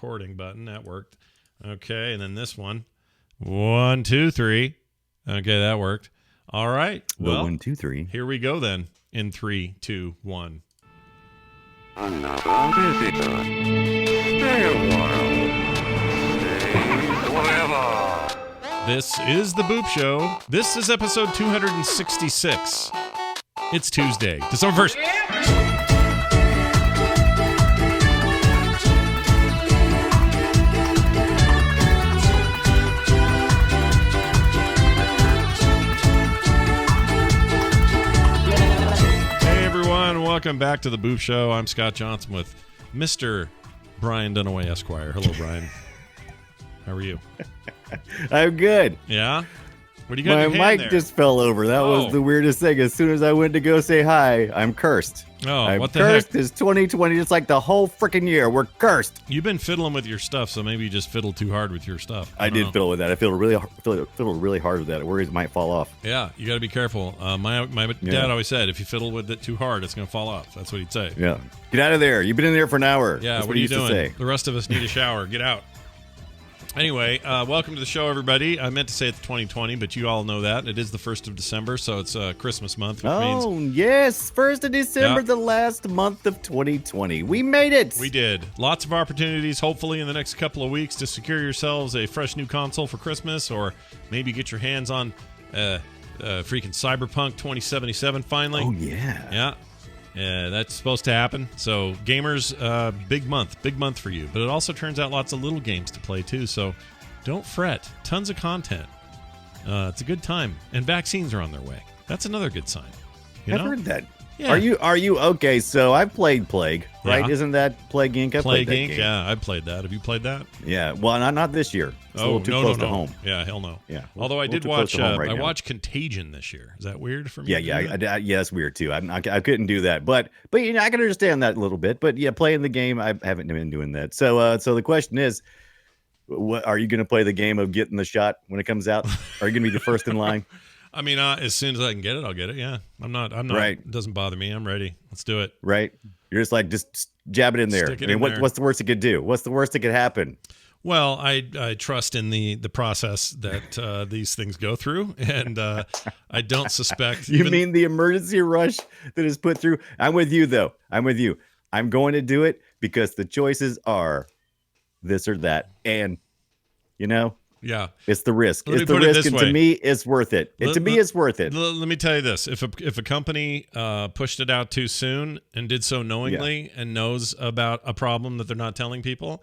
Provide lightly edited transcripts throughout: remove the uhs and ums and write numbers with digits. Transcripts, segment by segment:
recording button. That worked. Okay, and then this one. 1, 2, 3. Okay, that worked. All right. Well, 1, 2, 3. Here we go then. In 3, 2, 1. Another visitor. Stay a while. Stay forever. This is the Boop Show. This is episode 266. It's Tuesday, December 1st. Hey everyone, welcome back to the Boop Show. I'm Scott Johnson with Mr. Brian Dunaway, Esquire. Hello, Brian. How are you? I'm good. Yeah? What do you got My in your hand mic there? just fell over. That was the weirdest thing. As soon as I went to go say hi, I'm cursed. Oh, what the cursed. heck? It's 2020. It's like the whole freaking year. We're cursed. You've been fiddling with your stuff, so maybe you just fiddled too hard with your stuff. I did fiddle with that. I fiddled really hard with that. I worry it might fall off. Yeah, you got to be careful. My dad always said, if you fiddle with it too hard, it's going to fall off. That's what he'd say. Yeah. Get out of there. You've been in there for an hour. Yeah, That's what are he you used to doing? say. The rest of us need a shower. Get out. Anyway, welcome to the show, everybody. I meant to say it's 2020, but you all know that. It is the 1st of December, so it's Christmas month, which means... yes. 1st of December, Yeah. the last month of 2020. We made it. We did. Lots of opportunities, hopefully, in the next couple of weeks to secure yourselves a fresh new console for Christmas, or maybe get your hands on freaking Cyberpunk 2077 finally. Oh, yeah. Yeah. Yeah, that's supposed to happen. So gamers, big month for you. But it also turns out lots of little games to play too. So don't fret. Tons of content. It's a good time. And vaccines are on their way. That's another good sign. I've heard that. Yeah. Are you okay? So I've played Plague, right? Yeah. Isn't that Plague Inc? Plague Inc. Yeah, I've played that. Have you played that? Yeah. Well, not this year. It's a little too close to home. Yeah, hell no. Yeah. Although I did a little too close watch, to home right I now. watched Contagion this year. Is that weird for me? Yeah, to yeah, do that? yeah. It's weird too. I couldn't do that, but you know, I can understand that a little bit. But yeah, playing the game, I haven't been doing that. So the question is, what are you going to play the game of getting the shot when it comes out? Are you going to be the first in line? I mean, as soon as I can get it, I'll get it. Yeah, I'm not. Right. It doesn't bother me. I'm ready. Let's do it. Right. You're just like just jab it in there. Stick it I mean, in there. what's the worst it could do? What's the worst that could happen? Well, I trust in the process that these things go through, and I don't suspect. You mean the emergency rush that is put through? I'm with you, though. I'm with you. I'm going to do it because the choices are this or that. And, you know, yeah, it's the risk. Let me It's the put it risk. this And way. to me, it's worth it. To me, it's worth it. Let me tell you this: if a company pushed it out too soon and did so knowingly and knows about a problem that they're not telling people,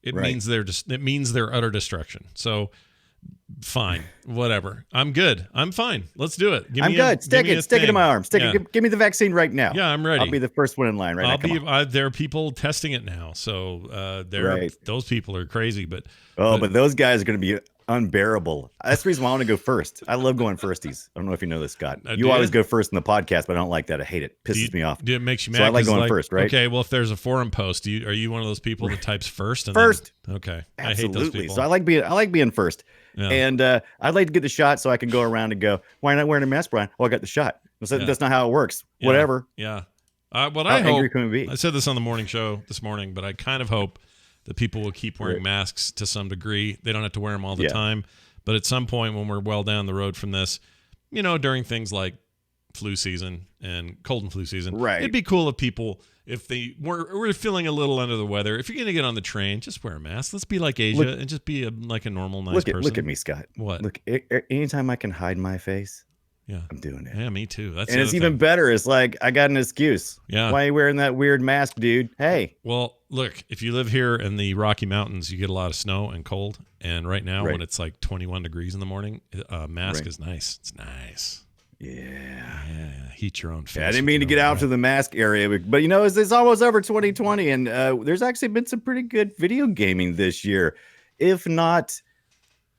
it means their utter destruction. So, fine, whatever. I'm good. I'm fine. Let's do it. I'm good. Stick it in my arm. Yeah. Give me the vaccine right now. Yeah, I'm ready. I'll be the first one in line right now. Come on. There are people testing it now, so those people are crazy. But those guys are going to be unbearable. That's the reason why I want to go first. I love going firsties. I don't know if you know this, Scott. You always go first in the podcast, but I don't like that. I hate it. Pisses me off. It makes you mad. So I like 'cause, going first, right? Okay, well, if there's a forum post, are you one of those people that types first? And First. Then, okay. Absolutely. I hate those people. So I like being first. Yeah. And I'd like to get the shot so I can go around and go, why not wearing a mask, Brian? Well, I got the shot. That's not how it works. Yeah. Whatever. Yeah. How angry can we be? I said this on the morning show this morning, but I kind of hope that people will keep wearing masks to some degree. They don't have to wear them all the time. But at some point when we're well down the road from this, you know, during things like flu season and cold and flu season, it'd be cool if people, if they were feeling a little under the weather, if you're going to get on the train, just wear a mask. Let's be like Asia and just be like a normal, nice person. Look at me, Scott. What? Look, anytime I can hide my face, yeah, I'm doing it. Yeah, me too. That's and it's even better. It's like, I got an excuse. Yeah. Why are you wearing that weird mask, dude? Hey. Well, look, if you live here in the Rocky Mountains, you get a lot of snow and cold. And right now, when it's like 21 degrees in the morning, a mask is nice. It's nice. Yeah. Heat your own face. Yeah, I didn't mean to get out to the mask area, but you know, it's almost over 2020, and there's actually been some pretty good video gaming this year, if not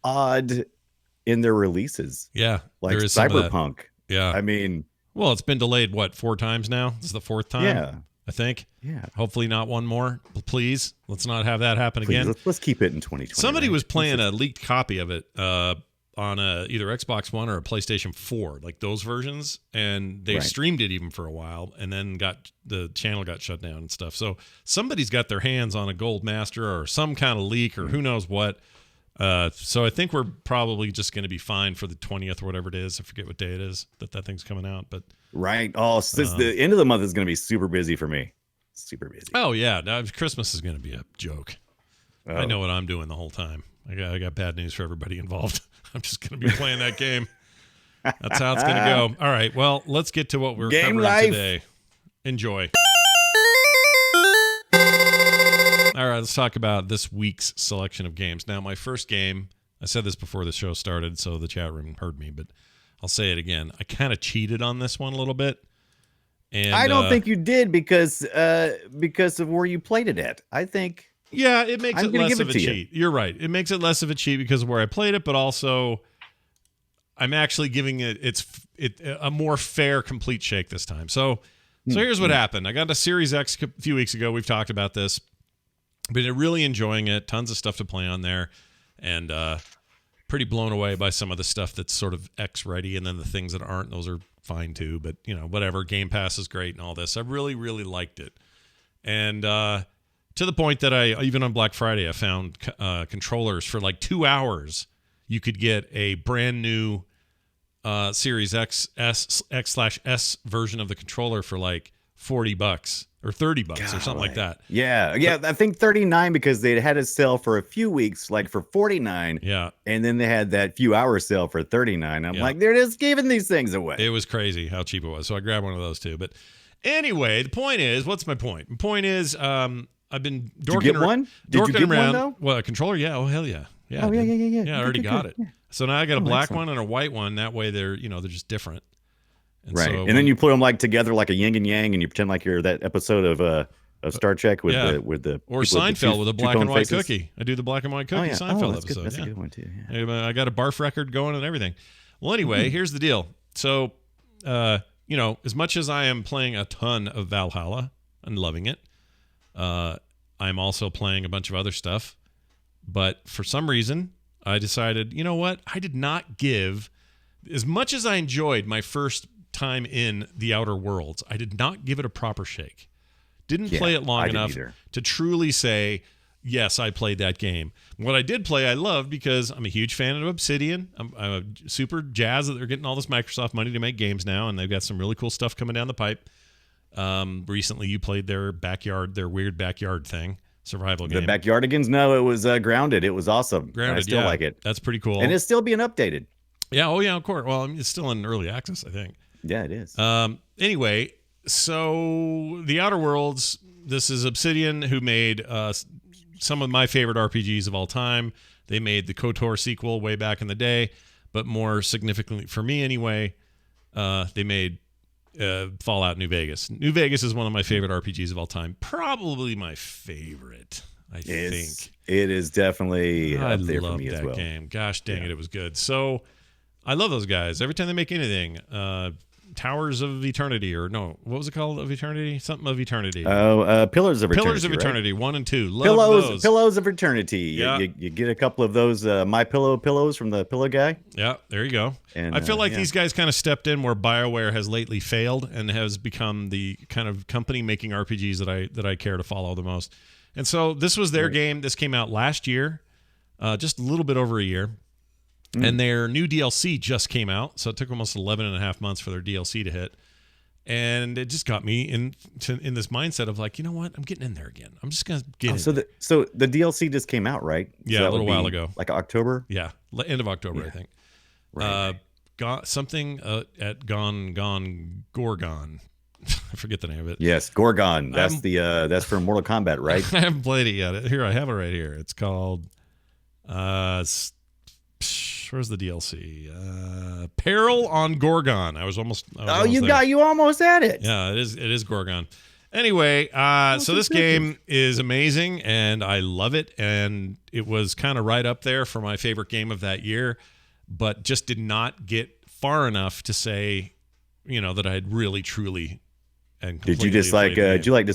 odd in their releases. Yeah, like there is Cyberpunk. Yeah, I mean, well, it's been delayed 4 times now. This is the 4th time. Yeah, I think. Yeah. Hopefully not one more. Please, let's not have that happen again. Let's keep it in 2020. Somebody was playing a leaked copy of it on a either Xbox One or a PlayStation 4, like those versions, and they streamed it even for a while, and then the channel got shut down and stuff. So somebody's got their hands on a gold master or some kind of leak or who knows what. So I think we're probably just going to be fine for the 20th or whatever it is. I forget what day it is that thing's coming out, but since the end of the month is going to be super busy for me. Super busy. Oh yeah, now Christmas is going to be a joke. I know what I'm doing the whole time. I got bad news for everybody involved. I'm just going to be playing that game. That's how it's going to go. All right, well, let's get to what we're covering today. Enjoy. All right, let's talk about this week's selection of games. Now, my first game, I said this before the show started, so the chat room heard me, but I'll say it again. I kind of cheated on this one a little bit. And I don't think you did because of where you played it at. I think... Yeah, it makes it less of a cheat. You're right. It makes it less of a cheat because of where I played it, but also I'm actually giving it a more fair, complete shake this time. So here's what happened. I got a Series X a few weeks ago. We've talked about this. Been really enjoying it. Tons of stuff to play on there, and pretty blown away by some of the stuff that's sort of X ready, and then the things that aren't. Those are fine too. But whatever. Game Pass is great and all this. I really, really liked it, and to the point that I, even on Black Friday, I found controllers for like 2 hours. You could get a brand new Series X/S version of the controller for like $40 or $30 or something like that. Yeah. I think 39 because they had a sale for a few weeks, like for 49. Yeah. And then they had that few hour sale for 39. I'm like, they're just giving these things away. It was crazy how cheap it was. So I grabbed one of those too. But anyway, the point is, what's my point? The point is, I've been dorking around. Did you get around. One, though? Well, a controller, yeah. Oh, hell yeah. Yeah. Oh, yeah. Yeah, I already got it. Yeah. So now I got a black one and a white one. That way they're just different. And right. So, and then you put them like together like a yin and yang, and you pretend like you're that episode of Star Trek with the or Seinfeld with a black and white faces. cookie. I do the black and white cookie Seinfeld that's episode. Good. That's a good one too. Yeah. I got a barf record going and everything. Well, anyway, here's the deal. So, as much as I am playing a ton of Valhalla and loving it, I'm also playing a bunch of other stuff. But for some reason, I decided, you know what? I did not give, as much as I enjoyed my first time in The Outer Worlds, I did not give it a proper shake. Didn't play it long enough to truly say, yes, I played that game. What I did play, I loved because I'm a huge fan of Obsidian. I'm super jazzed that they're getting all this Microsoft money to make games now, and they've got some really cool stuff coming down the pipe. Recently, you played their weird backyard thing, survival game. The Backyardigans? No, it was Grounded. It was awesome. Grounded, I still like it. That's pretty cool. And it's still being updated. Yeah, of course. Well, it's still in early access, I think. Yeah, it is. Anyway, so The Outer Worlds, this is Obsidian, who made some of my favorite RPGs of all time. They made the KOTOR sequel way back in the day, but more significantly for me anyway, they made Fallout New Vegas. New Vegas is one of my favorite RPGs of all time. Probably my favorite, I think. It is definitely up there for me as well. I love that game. Gosh dang it was good. So I love those guys. Every time they make anything, Towers of Eternity, or no, what was it called? Of Eternity? Something of Eternity. Pillars of Eternity. Pillars of Eternity, 1 and 2. Love those. Pillows of Eternity. Yeah. You get a couple of those My Pillow pillows from the Pillow Guy. Yeah, there you go. And I feel like these guys kind of stepped in where BioWare has lately failed and has become the kind of company making RPGs that I care to follow the most. And so this was their game. This came out last year, just a little bit over a year. And their new DLC just came out, so it took almost 11 and a half months for their DLC to hit. And it just got me in this mindset of like, you know what? I'm getting in there again. I'm just going to get in. So the DLC just came out, right? Yeah, so a little while ago. Like October? Yeah, end of October, I think. Right. Something at Gorgon. I forget the name of it. Yes, Gorgon. That's for Mortal Kombat, right? I haven't played it yet. Here, I have it right here. It's called... where's the DLC? Peril on Gorgon. I was almost you almost had it. Yeah, it is Gorgon. Anyway, so this game is amazing and I love it, and it was kind of right up there for my favorite game of that year, but just did not get far enough to say, that I had really truly and did you just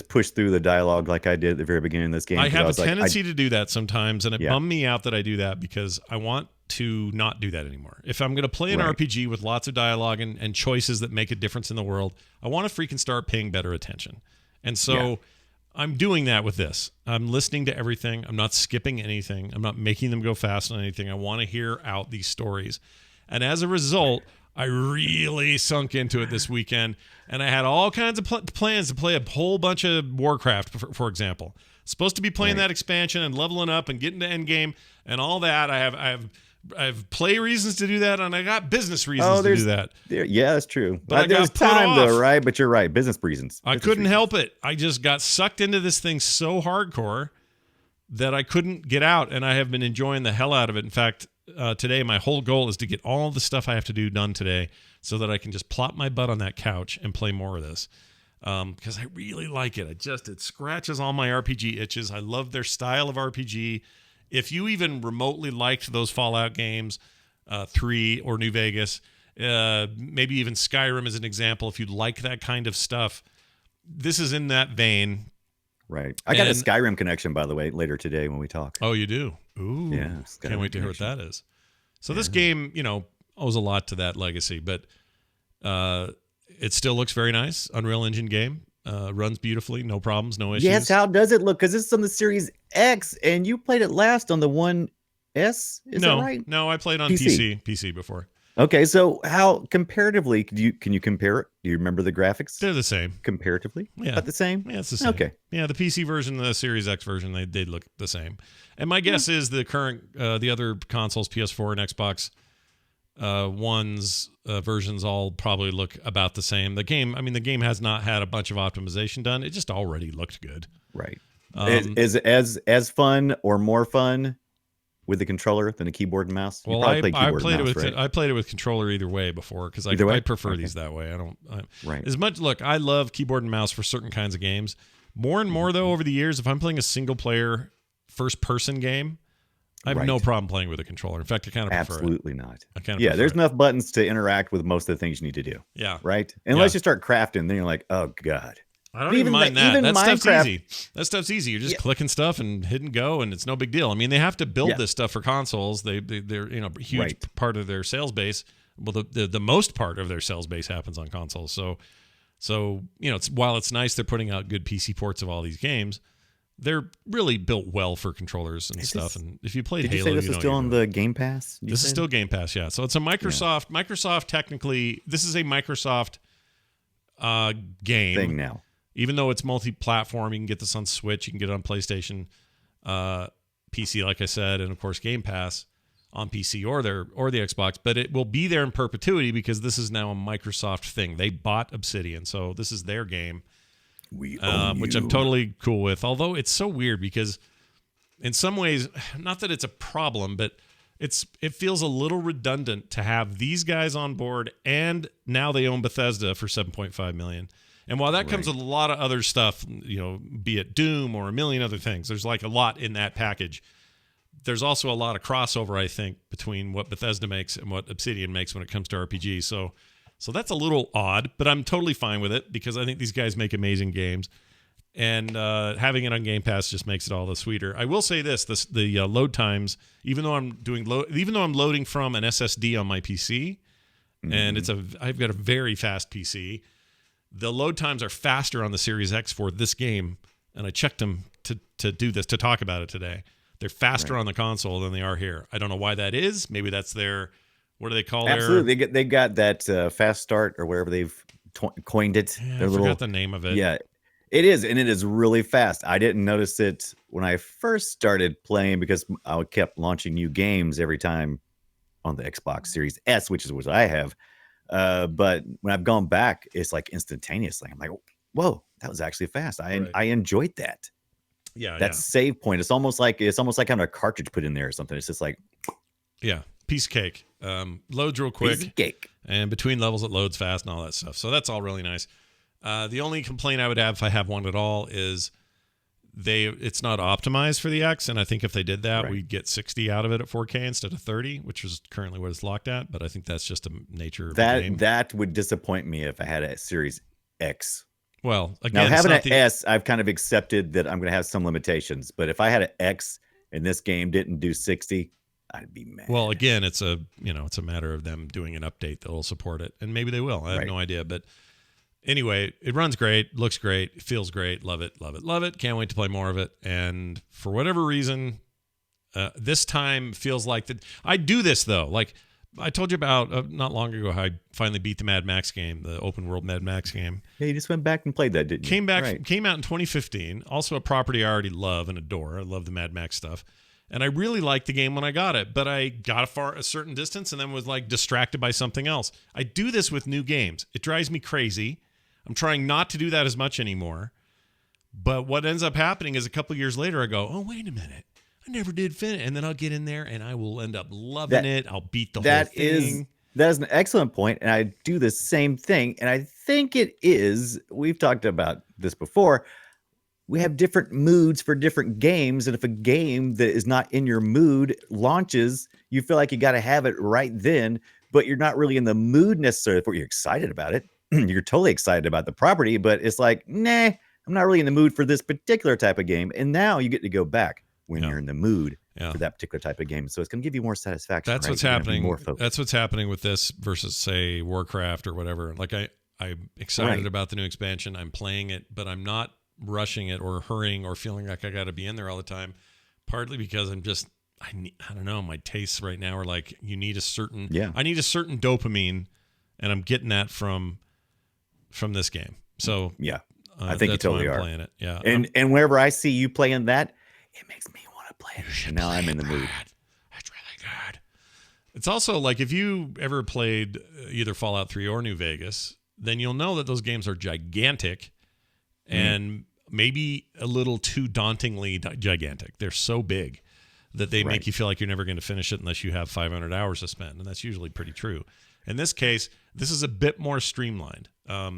push through the dialogue like I did at the very beginning of this game? I have a tendency to do that sometimes, and it bummed me out that I do that because I want to not do that anymore. If I'm going to play an RPG with lots of dialogue and choices that make a difference in the world, I want to freaking start paying better attention. And so I'm doing that with this. I'm listening to everything. I'm not skipping anything. I'm not making them go fast on anything. I want to hear out these stories. And as a result, I really sunk into it this weekend, and I had all kinds of plans to play a whole bunch of Warcraft, for example. Supposed to be playing that expansion and leveling up and getting to endgame and all that. I have play reasons to do that, and I got business reasons to do that. Yeah, that's true. But there's time though, right? But you're right, business reasons. I couldn't help it. I just got sucked into this thing so hardcore that I couldn't get out, and I have been enjoying the hell out of it. In fact, today my whole goal is to get all the stuff I have to do done today so that I can just plop my butt on that couch and play more of this. Because I really like it. It scratches all my RPG itches. I love their style of RPG. If you even remotely liked those Fallout games, 3 or New Vegas, maybe even Skyrim as an example, if you like that kind of stuff, this is in that vein. Right. I got a Skyrim connection, by the way, later today when we talk. Oh, you do? Ooh. Yeah. Can't wait to hear what that is. So this game, owes a lot to that legacy, but it still looks very nice. Unreal Engine game. Runs beautifully. No problems, no issues. Yes, how does it look? Because it's on the Series X, and you played it last on the One S. Is that right? No, I played on PC before. Okay, so how comparatively can you compare it? Do you remember the graphics? They're the same. Comparatively? Yeah. About the same? Yeah, it's the same. Okay. Yeah, the PC version, the Series X version, they look the same. And my guess is the current, the other consoles, PS4 and Xbox One's versions all probably look about the same. The game has not had a bunch of optimization done. It just already looked good. Right. Is as fun or more fun with the controller than a keyboard and mouse? Well, I played it with controller either way before because I prefer these that way. Look, I love keyboard and mouse for certain kinds of games. More and more though over the years, if I'm playing a single player first person game, I have no problem playing with a controller. In fact, I kind of prefer it. Absolutely not. There's enough buttons to interact with most of the things you need to do. Yeah. Right? Unless you start crafting, then you're like, oh God. I don't even mind that. That stuff's easy. That stuff's easy. You're just clicking stuff and hit and go, and it's no big deal. I mean, they have to build this stuff for consoles. They're a huge part of their sales base. Well, the most part of their sales base happens on consoles. So while it's nice they're putting out good PC ports of all these games, they're really built well for controllers and stuff. And if you played Halo, did you say this is still on the Game Pass? This is still Game Pass, yeah. So it's a Microsoft. Yeah. Microsoft technically, this is a Microsoft game thing now. Even though it's multi-platform, you can get this on Switch, you can get it on PlayStation, PC, like I said, and of course Game Pass on PC or the Xbox. But it will be there in perpetuity because this is now a Microsoft thing. They bought Obsidian, so this is their game. Which I'm totally cool with. Although it's so weird because in some ways, not that it's a problem, but it feels a little redundant to have these guys on board and now they own Bethesda for $7.5 million. And while that comes with a lot of other stuff, be it Doom or a million other things, there's like a lot in that package. There's also a lot of crossover, I think, between what Bethesda makes and what Obsidian makes when it comes to RPGs. So that's a little odd, but I'm totally fine with it because I think these guys make amazing games. And having it on Game Pass just makes it all the sweeter. I will say the load times, even though I'm loading from an SSD on my PC, and I've got a very fast PC, the load times are faster on the Series X for this game, and I checked them to do this, to talk about it today. They're faster on the console than they are here. I don't know why that is. Maybe that's their, what do they call it? Absolutely. They got that fast start or wherever they've coined it. Yeah, I forgot the name of it. Yeah, it is, and it is really fast. I didn't notice it when I first started playing because I kept launching new games every time on the Xbox Series S, which is what I have. But when I've gone back, it's like instantaneously. I'm like, whoa, that was actually fast. I enjoyed that. Yeah, that save point. It's almost like having a cartridge put in there or something. It's just like, piece of cake. Loads real quick. Piece of cake. And between levels, it loads fast and all that stuff. So that's all really nice. The only complaint I would have if I have one at all is it's not optimized for the X, and I think if they did that, we'd get 60 out of it at 4K instead of 30, which is currently what it's locked at. But I think that's just the nature of the game. That would disappoint me if I had a Series X. Well, again, now having an S, I've kind of accepted that I'm going to have some limitations. But if I had an X and this game didn't do 60, I'd be mad. Well, again, it's a matter of them doing an update that will support it, and maybe they will. I have no idea, but anyway, it runs great, looks great, feels great, love it, love it, love it. Can't wait to play more of it. And for whatever reason, this time feels like that. I do this though, like I told you about not long ago how I finally beat the Mad Max game, the open world Mad Max game. Yeah, you just went back and played that, didn't you? Came out in 2015. Also a property I already love and adore. I love the Mad Max stuff. And I really liked the game when I got it, but I got a certain distance and then was like distracted by something else. I do this with new games. It drives me crazy. I'm trying not to do that as much anymore. But what ends up happening is a couple years later, I go, oh, wait a minute. I never did finish. And then I'll get in there and I will end up loving it. I'll beat the whole thing. That is an excellent point, and I do the same thing. And I think it is, we've talked about this before, we have different moods for different games. And if a game that is not in your mood launches, you feel like you got to have it right then, but you're not really in the mood necessarily for it. You're excited about it. You're totally excited about the property, but it's like, nah, I'm not really in the mood for this particular type of game. And now you get to go back when you're in the mood for that particular type of game. So it's going to give you more satisfaction. That's what's happening. That's what's happening with this versus, say, Warcraft or whatever. Like I'm excited about the new expansion. I'm playing it, but I'm not rushing it or hurrying or feeling like I got to be in there all the time. Partly because I don't know, my tastes right now are like, I need a certain dopamine, and I'm getting that from this game. So I think you totally are playing it. Yeah. And whenever I see you playing that, it makes me want to play it. And now I'm in the mood. It's really good. It's also like if you ever played either Fallout 3 or New Vegas, then you'll know that those games are gigantic and maybe a little too dauntingly gigantic. They're so big that they make you feel like you're never going to finish it unless you have 500 hours to spend. And that's usually pretty true. In this case, this is a bit more streamlined. I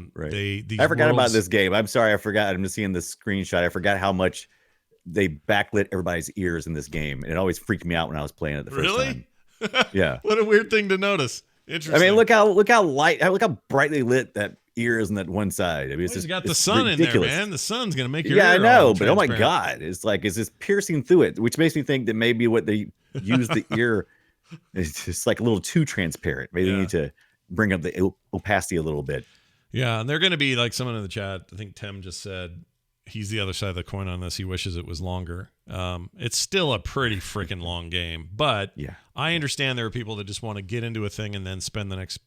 forgot about this game. I'm sorry. I forgot. I'm just seeing this screenshot. I forgot how much they backlit everybody's ears in this game. And it always freaked me out when I was playing it the first time. Yeah. What a weird thing to notice. Interesting. I mean, look how brightly lit that ear is on that one side. I mean, it's got the sun ridiculous in there, man. The sun's gonna make your ear. I know, but oh my god, it's just piercing through it, which makes me think that maybe what they use the ear is just like a little too transparent. Maybe they need to bring up the opacity a little bit. Yeah, and they're going to be like someone in the chat. I think Tim just said he's the other side of the coin on this. He wishes it was longer. It's still a pretty freaking long game, but I understand there are people that just want to get into a thing and then spend the next,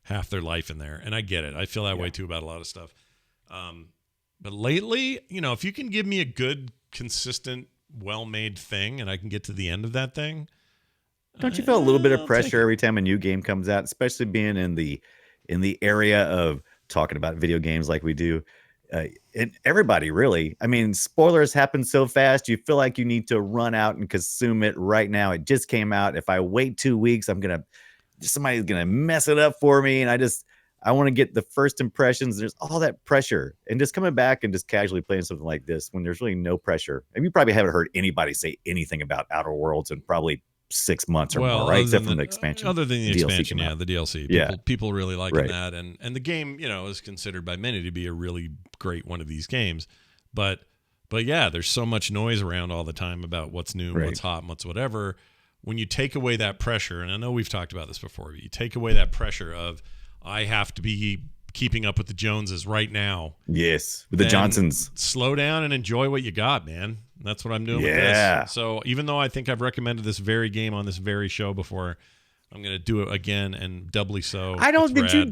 half their life in there. And I get it. I feel that way too about a lot of stuff. But lately, if you can give me a good, consistent, well-made thing and I can get to the end of that thing. Don't you feel a little bit of pressure every time a new game comes out, especially being in the area of talking about video games like we do? And everybody really, I mean, spoilers happen so fast. You feel like you need to run out and consume it right now. It just came out. If I wait 2 weeks, somebody's going to mess it up for me. And I want to get the first impressions. There's all that pressure, and just coming back and just casually playing something like this when there's really no pressure. And you probably haven't heard anybody say anything about Outer Worlds in probably 6 months or more, right? Except from the expansion. Other than the expansion, the DLC. People really liking that. And the game, is considered by many to be a really great one of these games. But yeah, there's so much noise around all the time about what's new, and what's hot, and what's whatever. When you take away that pressure, and I know we've talked about this before, but you take away that pressure of, I have to be keeping up with the Joneses right now. Yes, with the Johnsons. Slow down and enjoy what you got, man. That's what I'm doing with this. So even though I think I've recommended this very game on this very show before, I'm going to do it again and doubly so.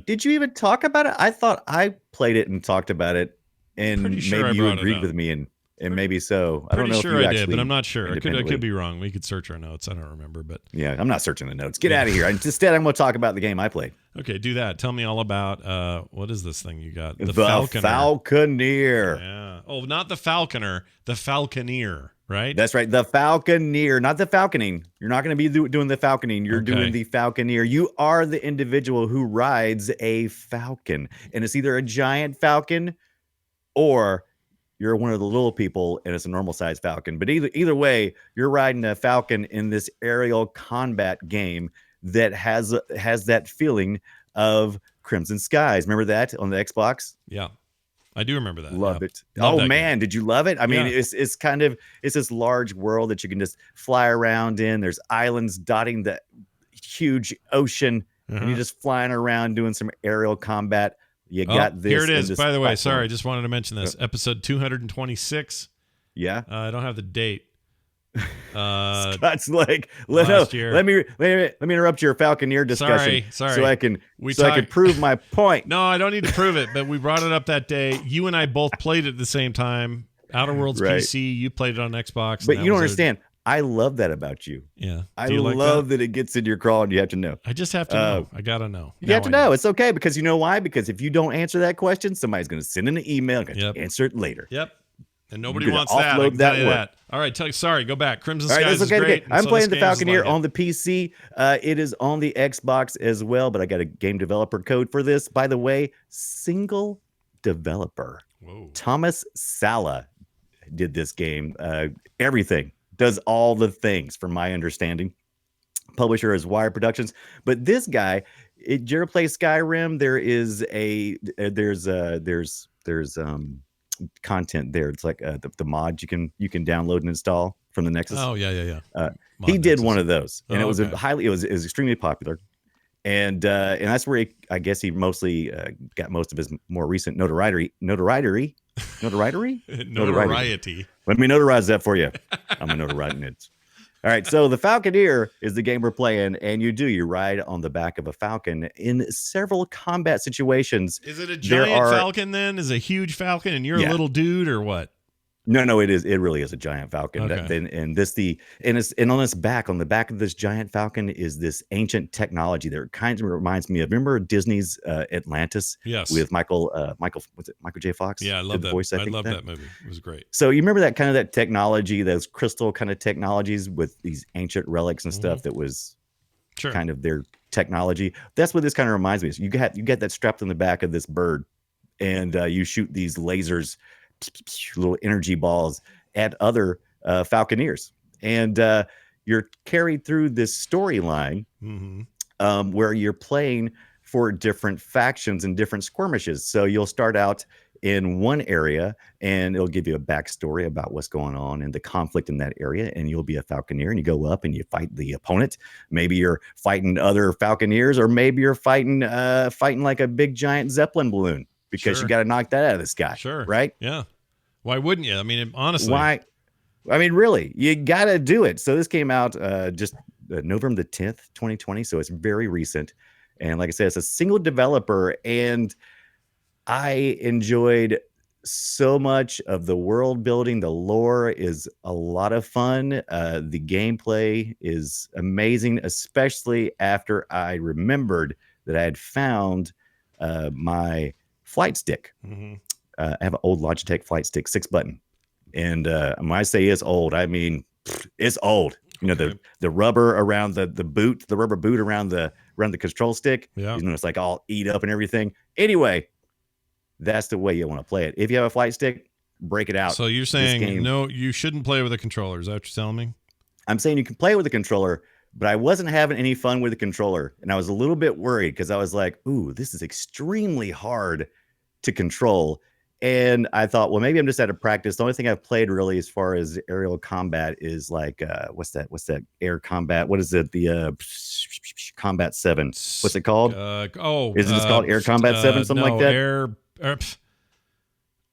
Did you even talk about it? I thought I played it and talked about it, and maybe you agreed with me, and maybe so. I don't know if you I did, but I'm not sure. I could be wrong. We could search our notes. I don't remember, but yeah, I'm not searching the notes. Get out of here. Instead, I'm going to talk about the game I played. Okay, do that. Tell me all about what is this thing you got? The Falconeer. Yeah. Oh, not the Falconer. The Falconeer. Right? That's right. The Falconeer, not the falconing. You're not going to be doing the falconing. You're doing the Falconeer. You are the individual who rides a falcon, and it's either a giant falcon or you're one of the little people and it's a normal sized falcon. But either way, you're riding a falcon in this aerial combat game that has that feeling of Crimson Skies. Remember that on the Xbox? Yeah. I do remember that. Love yeah. it. Love Oh that man, game. did you love it? I mean, Yeah. it's kind of this large world that you can just fly around in. There's islands dotting the huge ocean, and you're Uh-huh. just flying around doing some aerial combat. You Oh, got this. here it in is. this By the way, platform. sorry, I just wanted to mention this. Episode 226. Yeah. I don't have the date. Scott's like, last year. let me interrupt your Falconeer discussion. Sorry. So I can prove my point. No, I don't need to prove it, but we brought it up that day. You and I both played it at the same time. Outer Worlds Right. PC. You played it on Xbox. But you don't understand. I love that about you. Yeah. I Do you like love that it gets in your crawl and you have to know. I just have to know. I gotta know. You have to know. It's okay because you know why? Because if you don't answer that question, somebody's going to send in an email and Yep. answer it later. Yep. And nobody You're gonna wants that. I offload can that tell you work. that. All right. Sorry. Go back. Crimson All right, Skies that's is okay. great. I'm so playing this the game is Falconeer like it. on the PC. It is on the Xbox as well, but I got a game developer code for this. By the way, single developer. Whoa. Thomas Sala did this game. Everything. Does all the things from my understanding. Publisher is Wire Productions. But this guy, did you ever play Skyrim? There is there's content there. It's like the mod you can download and install from the Nexus. Oh, yeah. He did one of those, and it was okay. it was extremely popular, and that's where I guess he mostly got most of his more recent notoriety. Notoriety. Let me notarize that for you. I'm a notoriety nerd. All right, so the Falconeer is the game we're playing, and you ride on the back of a falcon in several combat situations. Is it a giant falcon then? Is it a huge falcon and you're a little dude or what? No, it is. It really is a giant falcon. Okay. And on its back, on the back of this giant falcon, is this ancient technology that kind of reminds me of. Remember Disney's Atlantis? Yes. With Michael J. Fox? Yeah, I love that. Voice, I love that movie. It was great. So you remember that technology, those crystal kind of technologies with these ancient relics and stuff that was kind of their technology. That's what this kind of reminds me of. You get that strapped on the back of this bird, and you shoot these lasers, little energy balls at other Falconeers, and you're carried through this storyline where you're playing for different factions and different skirmishes. So you'll start out in one area and it'll give you a backstory about what's going on and the conflict in that area, and you'll be a Falconeer and you go up and you fight the opponent. Maybe you're fighting other Falconeers, or maybe you're fighting like a big giant Zeppelin balloon, because you got to knock that out of the sky. Sure. Right? Yeah. Why wouldn't you? I mean, honestly. Why? I mean, really, you got to do it. So this came out just November the 10th, 2020. So it's very recent. And like I said, it's a single developer. And I enjoyed so much of the world building. The lore is a lot of fun. The gameplay is amazing, especially after I remembered that I had found my flight stick. I have an old Logitech flight stick, 6-button. And when I say it's old, I mean, it's old. You know, the rubber around the boot, the rubber boot around the control stick. Yeah. You know, it's like all eat up and everything. Anyway, that's the way you want to play it. If you have a flight stick, break it out. So you're saying, no, you shouldn't play with a controller. Is that what you're telling me? I'm saying you can play with a controller, but I wasn't having any fun with the controller. And I was a little bit worried because I was like, ooh, this is extremely hard to control. And I thought, well, maybe I'm just out of practice. The only thing I've played really as far as aerial combat is like, what's that air combat? What is it? The Combat 7. What's it called? Is it just called Air Combat 7? Something like that?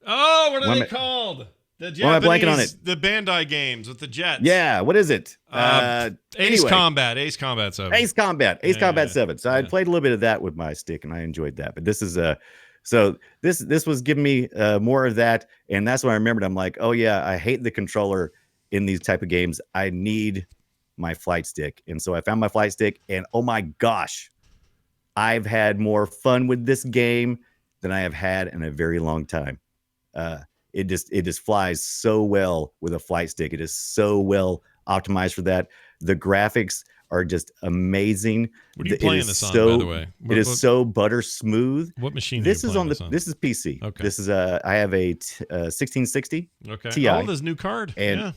What are they called? The Japanese, why am I blanking on it? The Bandai games with the jets. Yeah, what is it? Ace Combat 7. Ace Combat 7. So I played a little bit of that with my stick, and I enjoyed that. But this is so this was giving me more of that, and that's when I remembered. I'm like, oh yeah, I hate the controller in these type of games. I need my flight stick, and so I found my flight stick, and oh my gosh, I've had more fun with this game than I have had in a very long time. It just flies so well with a flight stick. It is so well optimized for that. The graphics are just amazing. What are you playing this on, by the way? It is so butter smooth. What machine? This is on the. This is PC. Okay. This is I have a 1660. Okay. Ti. Oh, this new card. And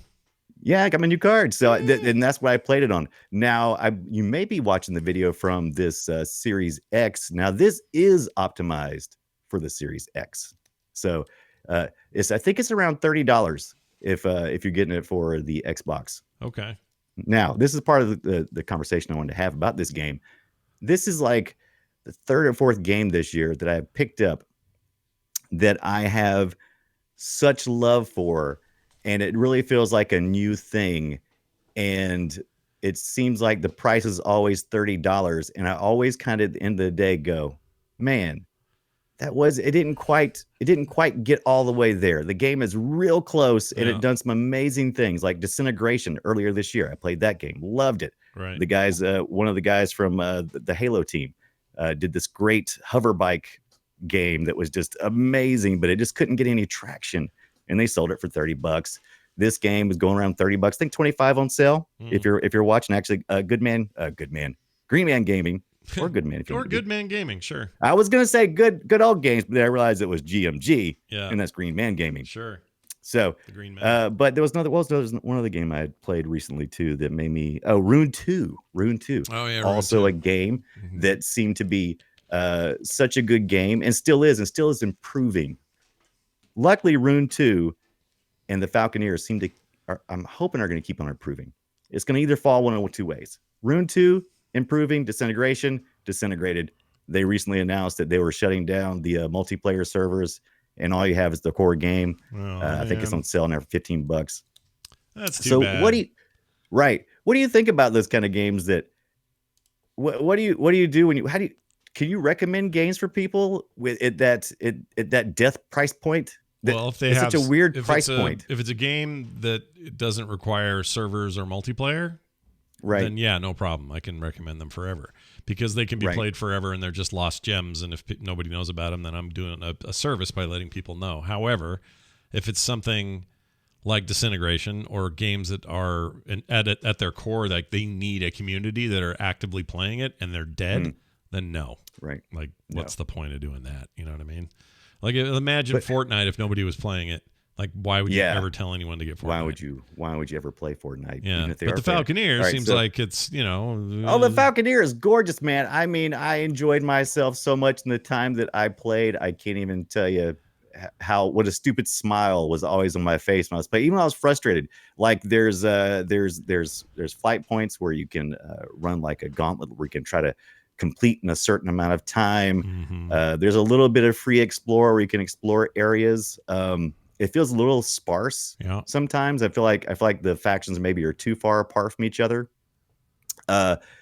yeah, I got my new card. So and that's what I played it on. Now you may be watching the video from this Series X. Now this is optimized for the Series X. So I think it's around $30 if you're getting it for the Xbox. Okay. Now, this is part of the conversation I wanted to have about this game. This is like the third or fourth game this year that I have picked up that I have such love for, and it really feels like a new thing. And it seems like the price is always $30, and I always kind of at the end of the day go, man, it didn't quite get all the way there. The game is real close, and it done some amazing things like Disintegration earlier this year. I played that game, loved it. Right. The guys, one of the guys from the Halo team, did this great hover bike game that was just amazing, but it just couldn't get any traction, and they sold it for $30. This game was going around $30. I think 25 on sale. If you're watching, actually, Green Man Gaming. Or Good Man. Or Good Man Gaming, sure. I was gonna say good old games, but then I realized it was GMG, yeah, and that's Green Man Gaming. Sure. So, the Green Man. but there was one other game I had played recently too that made me. Oh, Rune 2. Oh yeah. Also Rune 2. a game that seemed to be such a good game, and still is improving. Luckily, Rune 2 and the Falconeer I'm hoping are going to keep on improving. It's going to either fall one of two ways. Rune 2 improving, disintegrated. They recently announced that they were shutting down the multiplayer servers, and all you have is the core game. I think it's on sale now for $15. That's too bad. What do you think about those kind of games? That what do you do when can you recommend games for people with at that death price point? Well, if they have such a weird price point, if it's a game that it doesn't require servers or multiplayer, right? Then yeah, no problem. I can recommend them forever because they can be played forever, and they're just lost gems. And if nobody knows about them, then I'm doing a service by letting people know. However, if it's something like Disintegration or games that are at their core, like they need a community that are actively playing it and they're dead, then no. Right. Like, what's the point of doing that? You know what I mean? Like, imagine Fortnite if nobody was playing it. Like, why would you ever tell anyone to get Fortnite? Why would you ever play Fortnite? Yeah, even if they but the Falconeer seems like it's, Oh, the Falconeer is gorgeous, man. I mean, I enjoyed myself so much in the time that I played. I can't even tell you what a stupid smile was always on my face when I was playing. Even when I was frustrated, like there's flight points where you can run like a gauntlet where you can try to complete in a certain amount of time. There's a little bit of free explore where you can explore areas. It feels a little sparse sometimes. I feel like the factions maybe are too far apart from each other.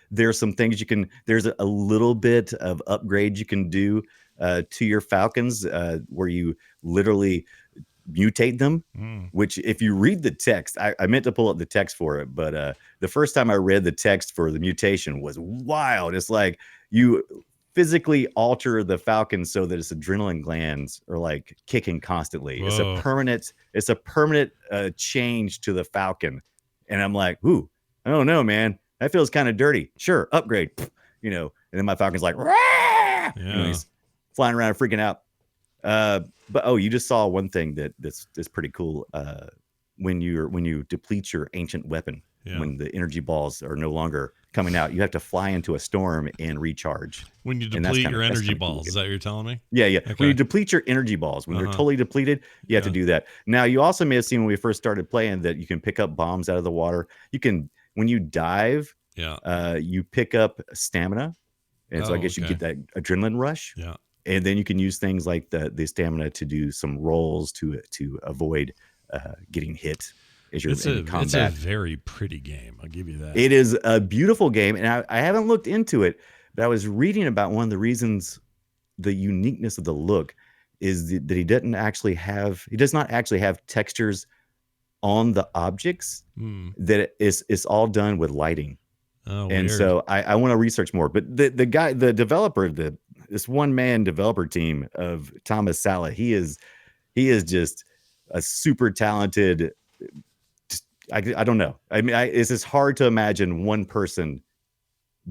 There's some things there's a little bit of upgrade you can do to your Falcons where you literally mutate them, which if you read the text, I meant to pull up the text for it, but the first time I read the text for the mutation was wild. It's like you physically alter the Falcon so that its adrenaline glands are like kicking constantly. Whoa. It's a permanent change to the Falcon. And I'm like, ooh, I don't know, man. That feels kind of dirty. Sure, upgrade, and then my Falcon's like, he's flying around and freaking out. But you just saw one thing that's pretty cool. When you deplete your ancient weapon, when the energy balls are no longer coming out, you have to fly into a storm and recharge. When you deplete your energy balls, is that what you're telling me? Yeah. Okay. When you deplete your energy balls, when they're totally depleted, you have to do that. Now, you also may have seen when we first started playing that you can pick up bombs out of the water. You can, when you dive, you pick up stamina, and so I guess you get that adrenaline rush. Yeah. And then you can use things like the stamina to do some rolls to avoid getting hit as you're in combat. It's a very pretty game. I'll give you that. It is a beautiful game, and I haven't looked into it, but I was reading about one of the reasons, the uniqueness of the look, is that he does not actually have textures on the objects. That it's all done with lighting. Oh, and weird. So I want to research more. But the developer of this one-man developer team of Thomas Sala, he is just a super talented. I don't know. I mean, it's just hard to imagine one person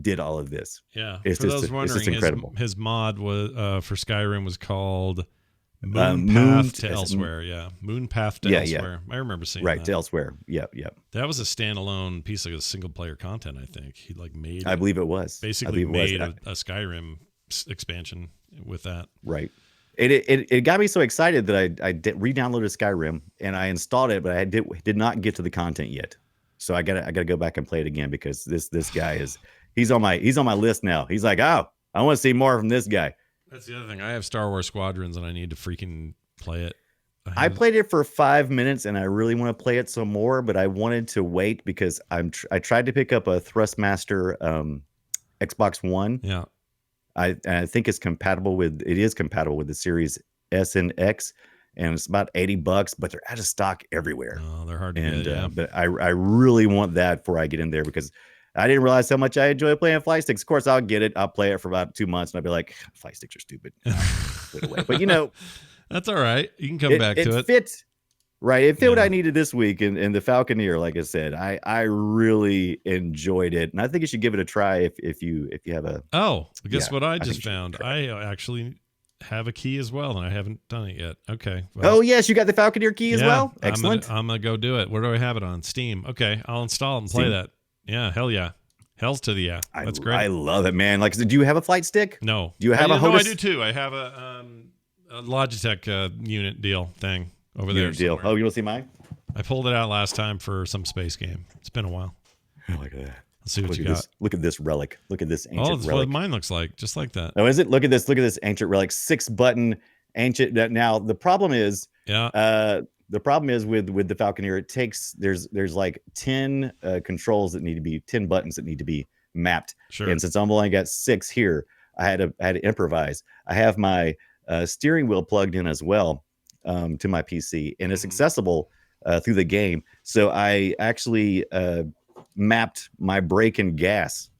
did all of this. Yeah, it's just incredible. His mod was for Skyrim was called Moon Path to Elsewhere. Yeah, Moon Path to Elsewhere. I remember seeing that. To Elsewhere. Yep. That was a standalone piece of single-player content. I think he made. I believe it was. Basically made a Skyrim expansion with that. Right. It got me so excited that I re-downloaded Skyrim and I installed it, but I did not get to the content yet. So I gotta go back and play it again because this guy he's on my list now. He's like, oh, I want to see more from this guy. That's the other thing. I have Star Wars Squadrons and I need to freaking play it. I played it for 5 minutes and I really want to play it some more, but I wanted to wait because I tried to pick up a Thrustmaster Xbox One. Yeah. I think it is compatible with the Series S and X, and it's about $80, but they're out of stock everywhere. Oh, they're hard to get. Yeah. But I really want that before I get in there because I didn't realize how much I enjoy playing flight sticks. Of course, I'll get it. I'll play it for about 2 months, and I'll be like, flight sticks are stupid. Put it away. But that's all right. You can come back to it. Fits. Right. It fit what I needed this week in the Falconeer. Like I said, I really enjoyed it. And I think you should give it a try if you have a. Oh, guess what I just found? I actually have a key as well, and I haven't done it yet. Okay. Well, yes, you got the Falconeer key as well? Excellent. I'm going to go do it. Where do I have it on? Steam. Okay. I'll install it and play that. Yeah. Hell yeah. Hell's to the yeah. That's great. I love it, man. Like, do you have a flight stick? No. Do you have a No, I do too. I have a Logitech unit deal thing. Over there. Deal. Oh, you want to see mine? I pulled it out last time for some space game. It's been a while. Look at that. Let's see what you got. Look at this relic. Look at this ancient relic. That's what mine looks like, just like that. Oh, is it? Look at this. Look at this ancient relic. 6-button ancient. Now the problem is, the problem is with the Falconeer, it takes there's like 10 controls that need to be 10 buttons that need to be mapped. Sure. And since I'm only got 6 here, I had to improvise. I have my steering wheel plugged in as well. To my PC, and it's accessible through the game. So I actually mapped my brake and gas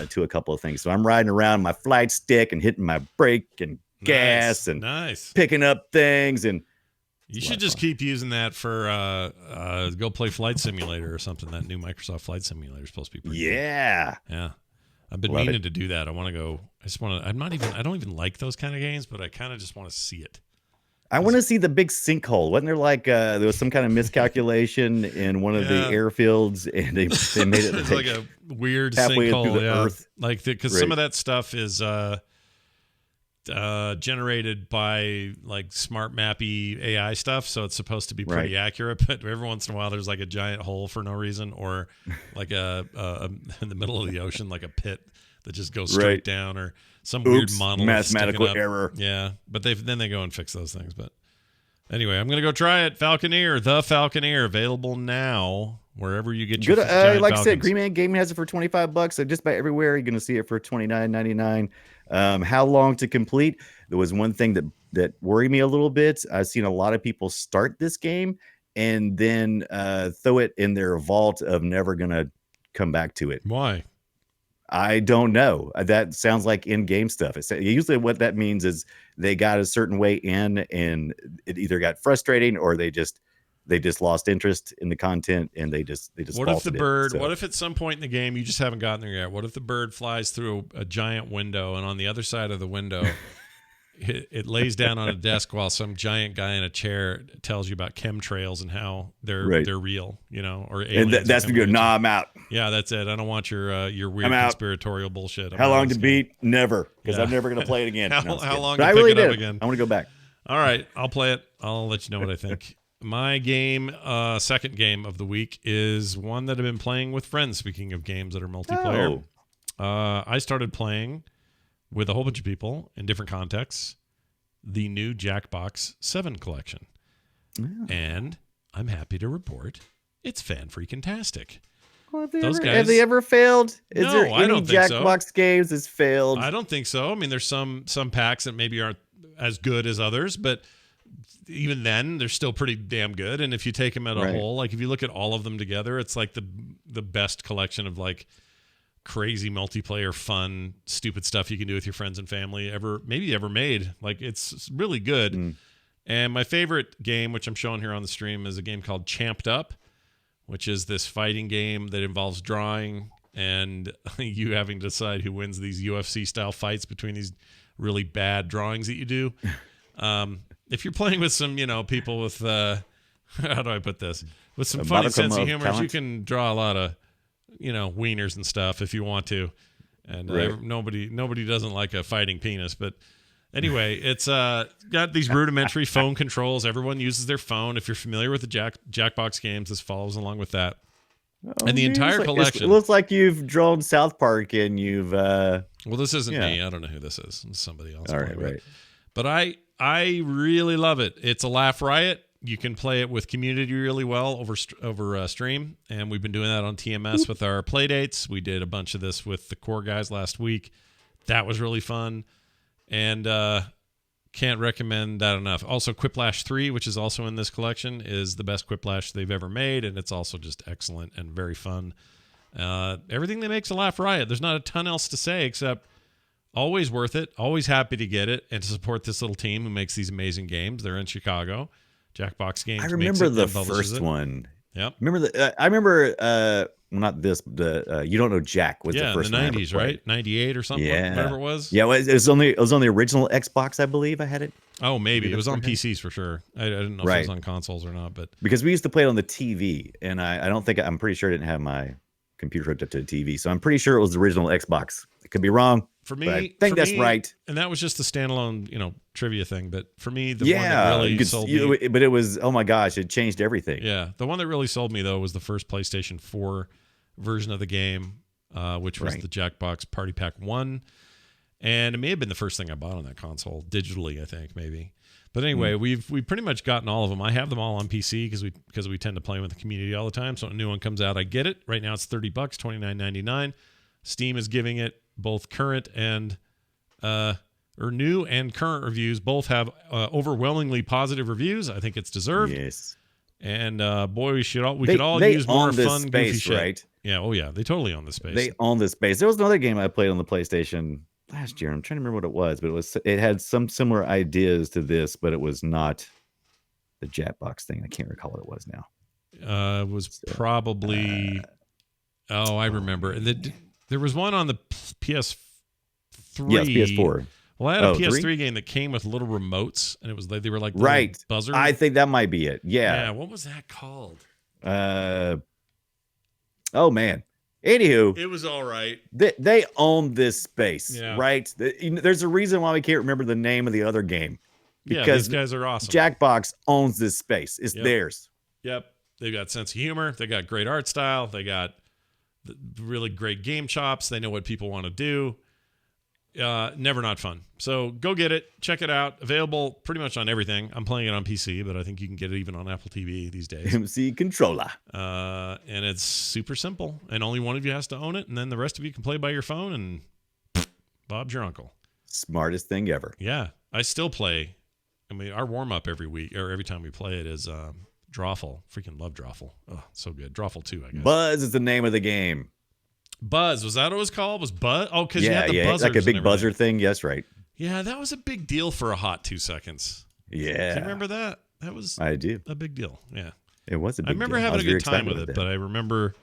to a couple of things. So I'm riding around my flight stick and hitting my brake and gas and picking up things. And you should just keep using that for go play Flight Simulator or something. That new Microsoft Flight Simulator is supposed to be pretty good. Yeah. I've been meaning to do that. I want to go. I don't even like those kind of games, but I kind of just want to see it. I want to see the big sinkhole. Wasn't there like there was some kind of miscalculation in one of the airfields, and they made it it's like a weird halfway sinkhole through the earth. Like because some of that stuff is generated by like smart mappy AI stuff, so it's supposed to be pretty accurate. But every once in a while, there's like a giant hole for no reason, or like a in the middle of the ocean, like a pit that just goes straight down, or some weird monolith mathematical error. Yeah, but then they go and fix those things. But anyway, I'm gonna go try it. Falconeer, the Falconeer, available now wherever you get your giant like Falcons. I said, Green Man Gaming has it for $25. So just about everywhere you're gonna see it for $29.99. How long to complete? There was one thing that worried me a little bit. I've seen a lot of people start this game and then throw it in their vault of never gonna come back to it. Why? I don't know. That sounds like in-game stuff. Usually what that means is they got a certain way in and it either got frustrating or they just lost interest in the content and they just what if the bird what if at some point in the game you just haven't gotten there yet? What if the bird flies through a giant window and on the other side of the window it lays down on a desk while some giant guy in a chair tells you about chemtrails and how they're real, or aliens. And that's good. Nah, I'm out. Yeah, that's it. I don't want your weird conspiratorial bullshit. How long to beat? Never, because I'm never going to play it again. How long to pick it up again? I want to go back. All right, I'll play it. I'll let you know what I think. My game, second game of the week, is one that I've been playing with friends. Speaking of games that are multiplayer, I started playing with a whole bunch of people in different contexts, the new Jackbox 7 collection. And I'm happy to report it's fan-freaking-tastic. Well, have they ever failed? Is No, there I any don't think so. Jackbox games that's failed? I don't think so. I mean, there's some packs that maybe aren't as good as others, but even then, they're still pretty damn good. And if you take them as a whole, like if you look at all of them together, it's like the best collection of like crazy multiplayer, fun, stupid stuff you can do with your friends and family ever made. Like it's really good. And my favorite game, which I'm showing here on the stream, is a game called Champed Up, which is this fighting game that involves drawing and you having to decide who wins these UFC style fights between these really bad drawings that you do. If you're playing with some, people with how do I put this? With some funny sense of humor, you can draw a lot of wieners and stuff if you want to, and nobody doesn't like a fighting penis, but Anyway, it's got these rudimentary phone controls. Everyone uses their phone. If you're familiar with the Jackbox games, this follows along with that. And the entire collection. It looks like you've drawn South Park and you've. Well, this isn't me. I don't know who this is. It's somebody else. All right. But I really love it. It's a laugh riot. You can play it with community really well over stream, and we've been doing that on TMS with our play dates. We did a bunch of this with the core guys last week. That was really fun, and can't recommend that enough. Also, Quiplash 3, which is also in this collection, is the best Quiplash they've ever made, and it's also just excellent and very fun. Everything that makes a laugh riot. There's not a ton else to say except always worth it, always happy to get it, and to support this little team who makes these amazing games. They're in Chicago. Jackbox Games. I remember the first one. Yep. I remember not this, the You Don't Know Jack was the first in the one. 90s, right? 98 or something, whatever it was. Yeah, it was on the original Xbox, I believe I had it. Oh, maybe. It was on PCs for sure. I didn't know if it was on consoles or not, but because we used to play it on the TV, and I'm pretty sure I didn't have my computer hooked up to the TV, so I'm pretty sure it was the original Xbox. It could be wrong. For me, I think that's right. And that was just the standalone, trivia thing. But for me, the one that really sold me. But it was, oh my gosh, it changed everything. Yeah. The one that really sold me, though, was the first PlayStation 4 version of the game, which was the Jackbox Party Pack 1. And it may have been the first thing I bought on that console, digitally, I think, maybe. But anyway, we've pretty much gotten all of them. I have them all on PC because we tend to play with the community all the time. So a new one comes out, I get it. Right now it's $30, $29.99. Steam is giving it both current and new and current reviews. Both have overwhelmingly positive reviews. I think it's deserved. Yes. And boy, we could all use more fun, goofy shit. Right? Yeah. Oh yeah. They totally own this space. They own this space. There was another game I played on the PlayStation last year. I'm trying to remember what it was, but it had some similar ideas to this, but it was not the Jackbox thing. I can't recall what it was now. It was probably. I remember. There was one on the PS3. Yes, PS4. Well, I had a PS3 game that came with little remotes, and it was they were like buzzers. I think that might be it. Yeah. What was that called? Oh man. Anywho, it was all right. They own this space, right? There's a reason why we can't remember the name of the other game. Because these guys are awesome. Jackbox owns this space. It's theirs. Yep. They've got sense of humor. They got great art style. They got really great game chops. They know what people want to do. Never not fun. So go get it. Check it out. Available pretty much on everything. I'm playing it on PC, but I think you can get it even on Apple TV these days. MC controller. And it's super simple. And only one of you has to own it. And then the rest of you can play by your phone. And Bob's your uncle. Smartest thing ever. Yeah. I still play. I mean, our warm-up every week, or every time we play it, is Drawful. Freaking love Drawful. Oh, so good. Drawful 2, I guess. Buzz is the name of the game. Buzz. Was that what it was called? Was Buzz? Oh, because you had the buzzers. Like a big buzzer thing. Yes, right. Yeah, that was a big deal for a hot 2 seconds. Yeah. Do you remember that? That was I do. A big deal. Yeah. It was a big deal. I remember having a good time with it, but I remember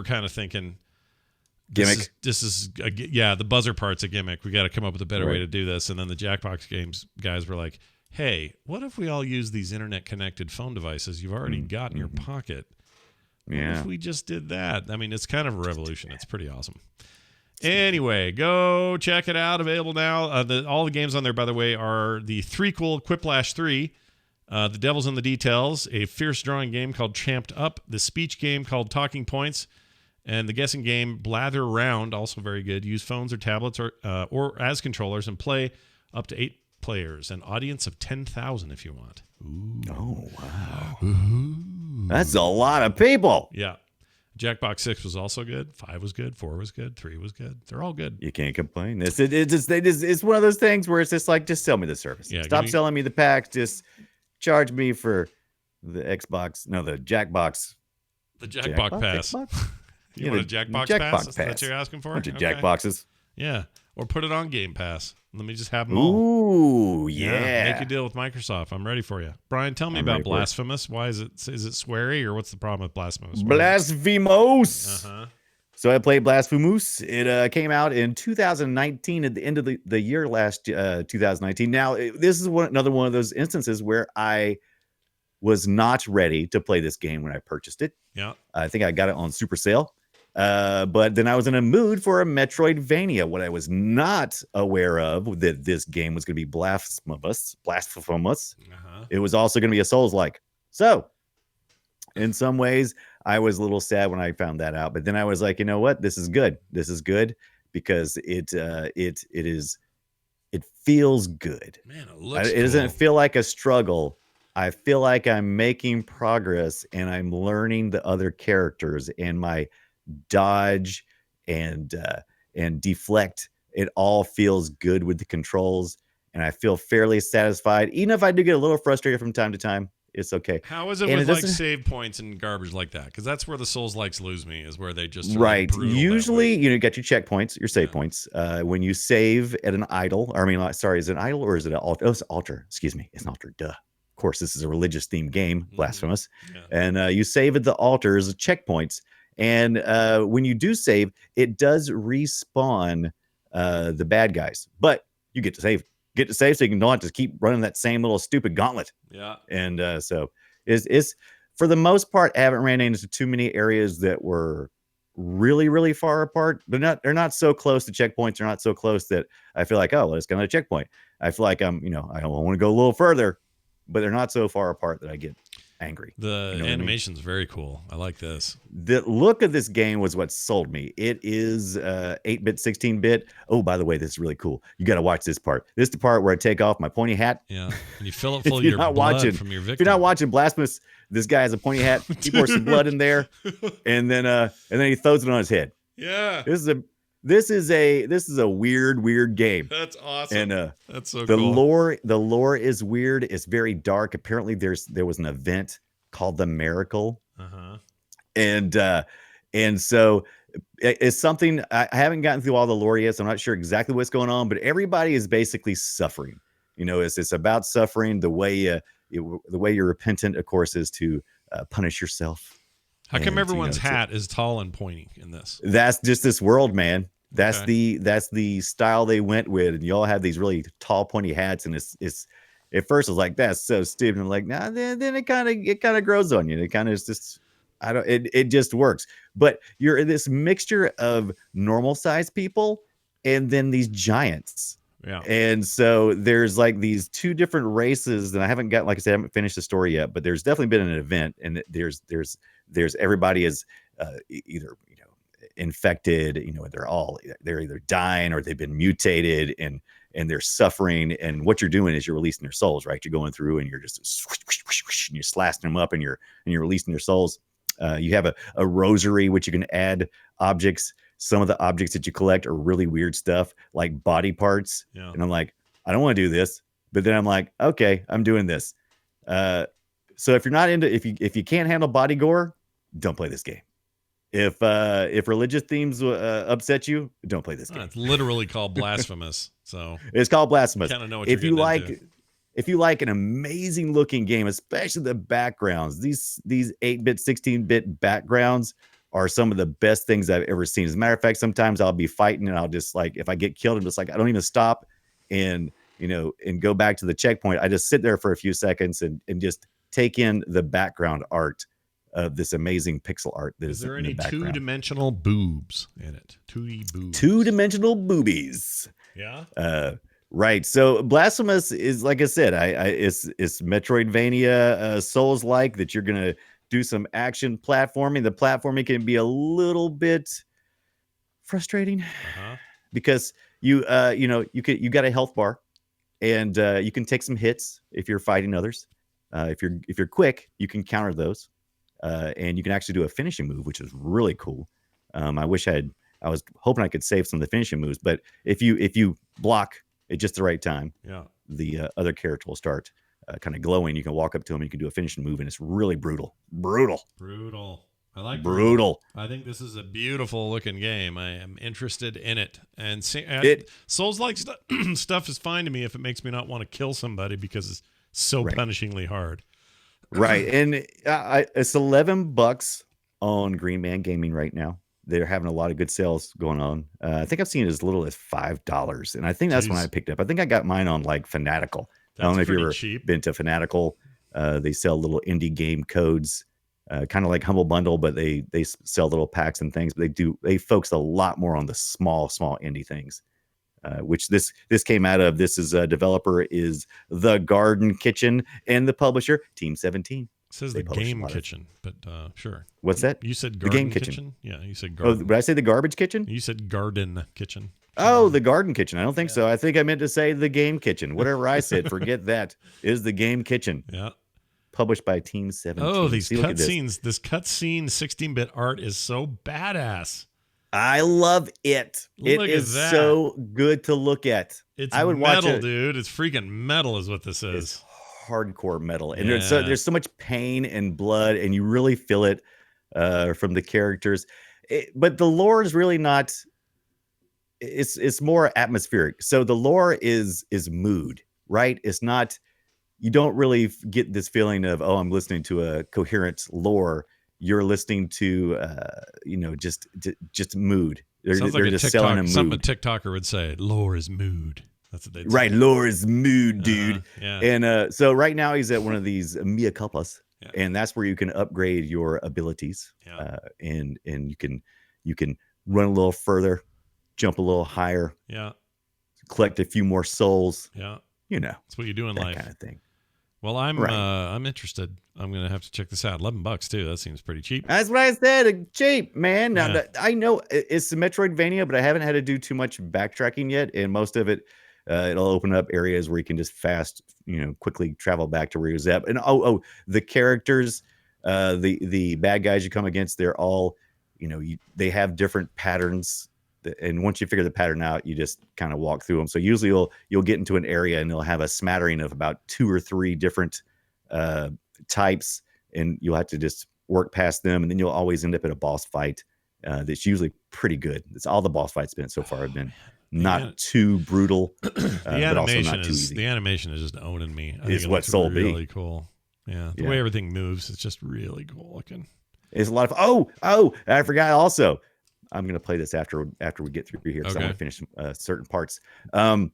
kind of thinking, gimmick. The buzzer part's a gimmick. We got to come up with a better way to do this. And then the Jackbox Games guys were like, hey, what if we all use these internet-connected phone devices you've already got in your pocket? What if we just did that? I mean, it's kind of a revolution. It's pretty awesome. Anyway, go check it out. Available now. All the games on there, by the way, are the threequel Quiplash 3, The Devil's in the Details, a fierce drawing game called Champed Up, the speech game called Talking Points, and the guessing game Blather Round, also very good. Use phones or tablets or as controllers and play up to 8 players. An audience of 10,000 if you want. Ooh. Oh, wow. Ooh. That's a lot of people. Yeah. Jackbox 6 was also good. 5 was good. 4 was good. 3 was good. They're all good. You can't complain. It's one of those things where it's just like, just sell me the service. Yeah, Stop selling me the packs. Just charge me for the Jackbox. The Jackbox Pass. You want a Jackbox Pass? That's what you're asking for? Bunch of Jackboxes. Yeah. Or put it on Game Pass. Let me just have them all. Ooh, yeah. Make a deal with Microsoft. I'm ready for you. Brian, tell me about Blasphemous. Why is it sweary, or what's the problem with Blasphemous? Blasphemous. So I played Blasphemous. It came out in 2019 at the end of the year last 2019. Now, this is another one of those instances where I was not ready to play this game when I purchased it. Yeah. I think I got it on super sale. But then I was in a mood for a Metroidvania. What I was not aware of that this game was going to be blasphemous. Uh-huh. It was also going to be a Souls-like. So, in some ways, I was a little sad when I found that out. But then I was like, you know what? This is good. This is good because it feels good. Man, it looks It cool. doesn't feel like a struggle. I feel like I'm making progress and I'm learning the other characters and my dodge and deflect. It all feels good with the controls, and I feel fairly satisfied. Even if I do get a little frustrated from time to time, it's okay. How is it And with it like doesn't- save points and garbage like that? Because that's where the Souls likes lose me, is where they just are, Right. Like, brutal that way. Usually, you got your checkpoints, your save Yeah. points. When you save at an idol, or I mean, sorry, is it an idol or is it an altar? Oh, it's an altar. Excuse me. It's an altar. Duh. Of course, this is a religious themed game, Blasphemous. Yeah. And you save at the altars, checkpoints. And when you do save, it does respawn the bad guys, but you get to save. So you can not just keep running that same little stupid gauntlet. Yeah. And so it's for the most part, I haven't ran into too many areas that were really, really far apart. But they're not so close to checkpoints. They're not so close that I feel like, oh, well, it's going to a checkpoint. I feel like I want to go a little further, but they're not so far apart that I get angry. The You know what I mean? animation's very cool. I like this. The look of this game was what sold me. It is 8-bit, 16-bit. Oh, by the way, this is really cool. You got to watch this part. This is the part where I take off my pointy hat. Yeah. And you fill it If full of you're your not blood watching- from your If victim. you're not watching Blasphemous, this guy has a pointy hat. He pours some blood in there, and then he throws it on his head. Yeah. This is a weird game. That's awesome. And That's so the cool. lore is weird. It's very dark. Apparently, there was an event called the Miracle, Uh-huh. and so it's something I haven't gotten through all the lore yet. So I'm not sure exactly what's going on, but everybody is basically suffering. It's about suffering. The way you're repentant, of course, is to punish yourself. How come And, everyone's hat is tall and pointy in this? That's just this world, man. That's Okay. the style they went with, and you all have these really tall, pointy hats, and it's at first I was like, that's so stupid. And like, nah, then it kind of grows on you. It kind of is just it just works. But you're in this mixture of normal sized people and then these giants. Yeah. And so there's like these two different races, and I haven't got, like I said, I haven't finished the story yet, but there's definitely been an event, and there's everybody is either infected, they're either dying or they've been mutated, and they're suffering. And what you're doing is you're releasing their souls, right? You're going through and you're just and you're slashing them up, and you're releasing their souls. You have a rosary, which you can add objects. Some of the objects that you collect are really weird stuff, like body parts. Yeah. And I'm like, I don't want to do this. But then I'm like, okay, I'm doing this. So if you're not into, if you can't handle body gore, don't play this game. If religious themes upset you, don't play this game. It's literally called Blasphemous. So It's called Blasphemous. kind of know what If you're you getting like, into. if you like an amazing looking game, especially the backgrounds, these 8-bit, 16-bit backgrounds are some of the best things I've ever seen. As a matter of fact, sometimes I'll be fighting and I'll just, like, if I get killed, I'm just like, I don't even stop and go back to the checkpoint. I just sit there for a few seconds and just take in the background art of this amazing pixel art that Is is there in the any background. two-dimensional boobs in it? 2D boobs. Two-dimensional boobies. Yeah. Right. So Blasphemous is, like I said, it's Metroidvania, Souls-like, that you're gonna do some action platforming. The platforming can be a little bit frustrating Uh-huh. because you got a health bar, and you can take some hits if you're fighting others. If you're quick, you can counter those, and you can actually do a finishing move, which is really cool. I was hoping I could save some of the finishing moves, but if you block at just the right time, Yeah. the other character will start kind of glowing. You can walk up to him, you can do a finishing move, and it's really brutal. Brutal. I like Brutal. I think this is a beautiful looking game. I am interested in it. And Souls-like stuff is fine to me if it makes me not want to kill somebody because it's so Right. punishingly hard. Right. And it's $11 on Green Man Gaming right now. They're having a lot of good sales going on. I think I've seen it as little as $5, and I think that's when Jeez. I picked up. I think I got mine on like Fanatical. I don't know That's if you pretty ever cheap. been to Fanatical. They sell little indie game codes kind of like Humble Bundle, but they sell little packs and things. But they focus a lot more on the small indie things, which this came out of. This is developer is The Garden Kitchen, and the publisher Team 17. It says The Game Kitchen, but sure. What's that? You said The Garden Game Kitchen. Yeah, you said Oh, Garden. did I say The Garbage Kitchen? You said Garden Kitchen. Oh, The Garden Kitchen. I don't think so. I think I meant to say The Game Kitchen. Whatever I said, forget that. Is The Game Kitchen. Yeah. Published by Team 17. Oh, these See, look at cutscenes. This cutscene 16-bit art is so badass. I love it. It Look at is that. so good to look at. It's I would metal, watch it. dude. It's freaking metal is what this is. It's hardcore metal. And Yeah. there's so much pain and blood, and you really feel it from the characters. But the lore is really not. It's more atmospheric. So the lore is mood, right? It's not. You don't really get this feeling of, oh, I'm listening to a coherent lore. You're listening to, just mood. Sounds they're like just selling a mood. something a TikToker would say. Lore is mood. That's what they'd say. Right, lore is mood, dude. Yeah. And so right now he's at one of these Mia Culpas, Yeah. and that's where you can upgrade your abilities. Yeah. And you can run a little further, jump a little higher, Yeah. collect a few more souls. Yeah. That's what you do in that life. kind of thing. Well, I'm Right. I'm interested. I'm gonna have to check this out. $11 too. That seems pretty cheap. That's what I said. Cheap, man. Now, Yeah. I know it's a Metroidvania, but I haven't had to do too much backtracking yet, and most of it. It'll open up areas where you can just quickly travel back to where he was at. And the characters, the bad guys you come against, they're all, they have different patterns. And once you figure the pattern out, you just kind of walk through them. So usually you'll get into an area and they'll have a smattering of about 2 or 3 different types, and you'll have to just work past them. And then you'll always end up at a boss fight that's usually pretty good. It's all the boss fights been so far have been. Not too brutal, but also not too easy. The animation is just owning me. I think Is it what looks Soul be. really cool. Yeah, the way everything moves, it's just really cool looking. It's a lot of oh, I forgot also. I'm gonna play this after we get through here because I want to finish certain parts. In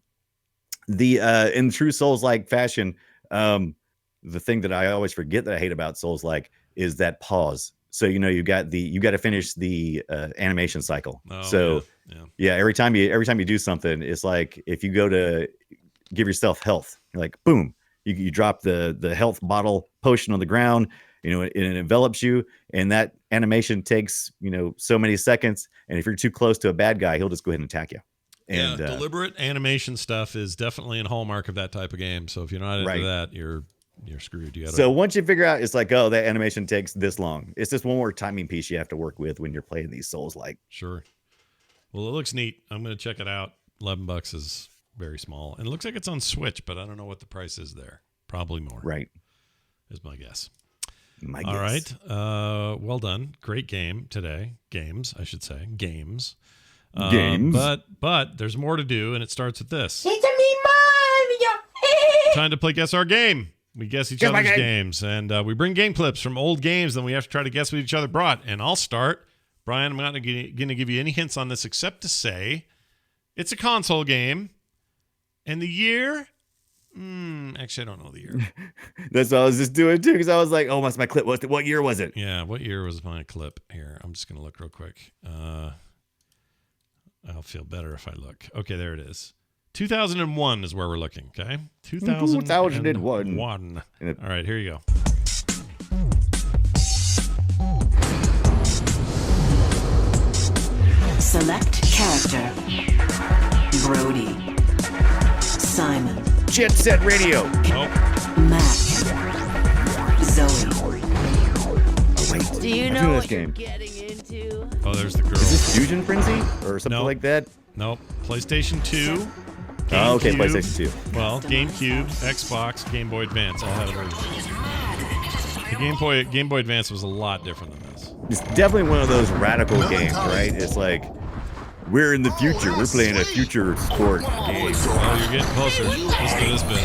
true Souls-like fashion, the thing that I always forget that I hate about Souls-like is that pause. So you got to finish the animation cycle. Every time you do something, it's like if you go to give yourself health, you're like boom, you drop the health bottle potion on the ground, it envelops you, and that animation takes so many seconds, and if you're too close to a bad guy, he'll just go ahead and attack you. And deliberate animation stuff is definitely a hallmark of that type of game. So if you're not into that, you're screwed. So once you figure out, it's like, oh, that animation takes this long. It's just one more timing piece you have to work with when you're playing these Souls-like. Sure. Well, it looks neat. I'm going to check it out. $11 is very small, and it looks like it's on Switch, but I don't know what the price is there. Probably more. Right. Is my guess. All right. Well done. Great game today. Games, I should say. Games. But there's more to do, and it starts with this. It's me, Mario. Time to play Guess Our Game. We guess each other's games, and we bring game clips from old games, then we have to try to guess what each other brought. And I'll start. Brian, I'm not going to give you any hints on this except to say it's a console game. And the year? Actually, I don't know the year. That's what I was just doing, too, because I was like, oh, what's my clip? What year was it? Yeah, what year was my clip? Here, I'm just going to look real quick. I'll feel better if I look. Okay, there it is. 2001 is where we're looking, okay? 2001. All right, here you go. Select character. Brody. Simon. Jet Set Radio. Nope. Matt. Zoe. Oh, wait. Do you I'm know doing what this you're game. getting into? Oh, there's the girl. Is this Fusion Frenzy or something Nope. like that? Nope. PlayStation 2. Oh, okay, GameCube. PlayStation 2. Well, GameCube, Xbox, Game Boy Advance all had a version. The Game Boy Advance was a lot different than this. It's definitely one of those radical games, right? It's like, we're in the future. We're playing a future sport game. Well, you're getting closer. Listen to this bit.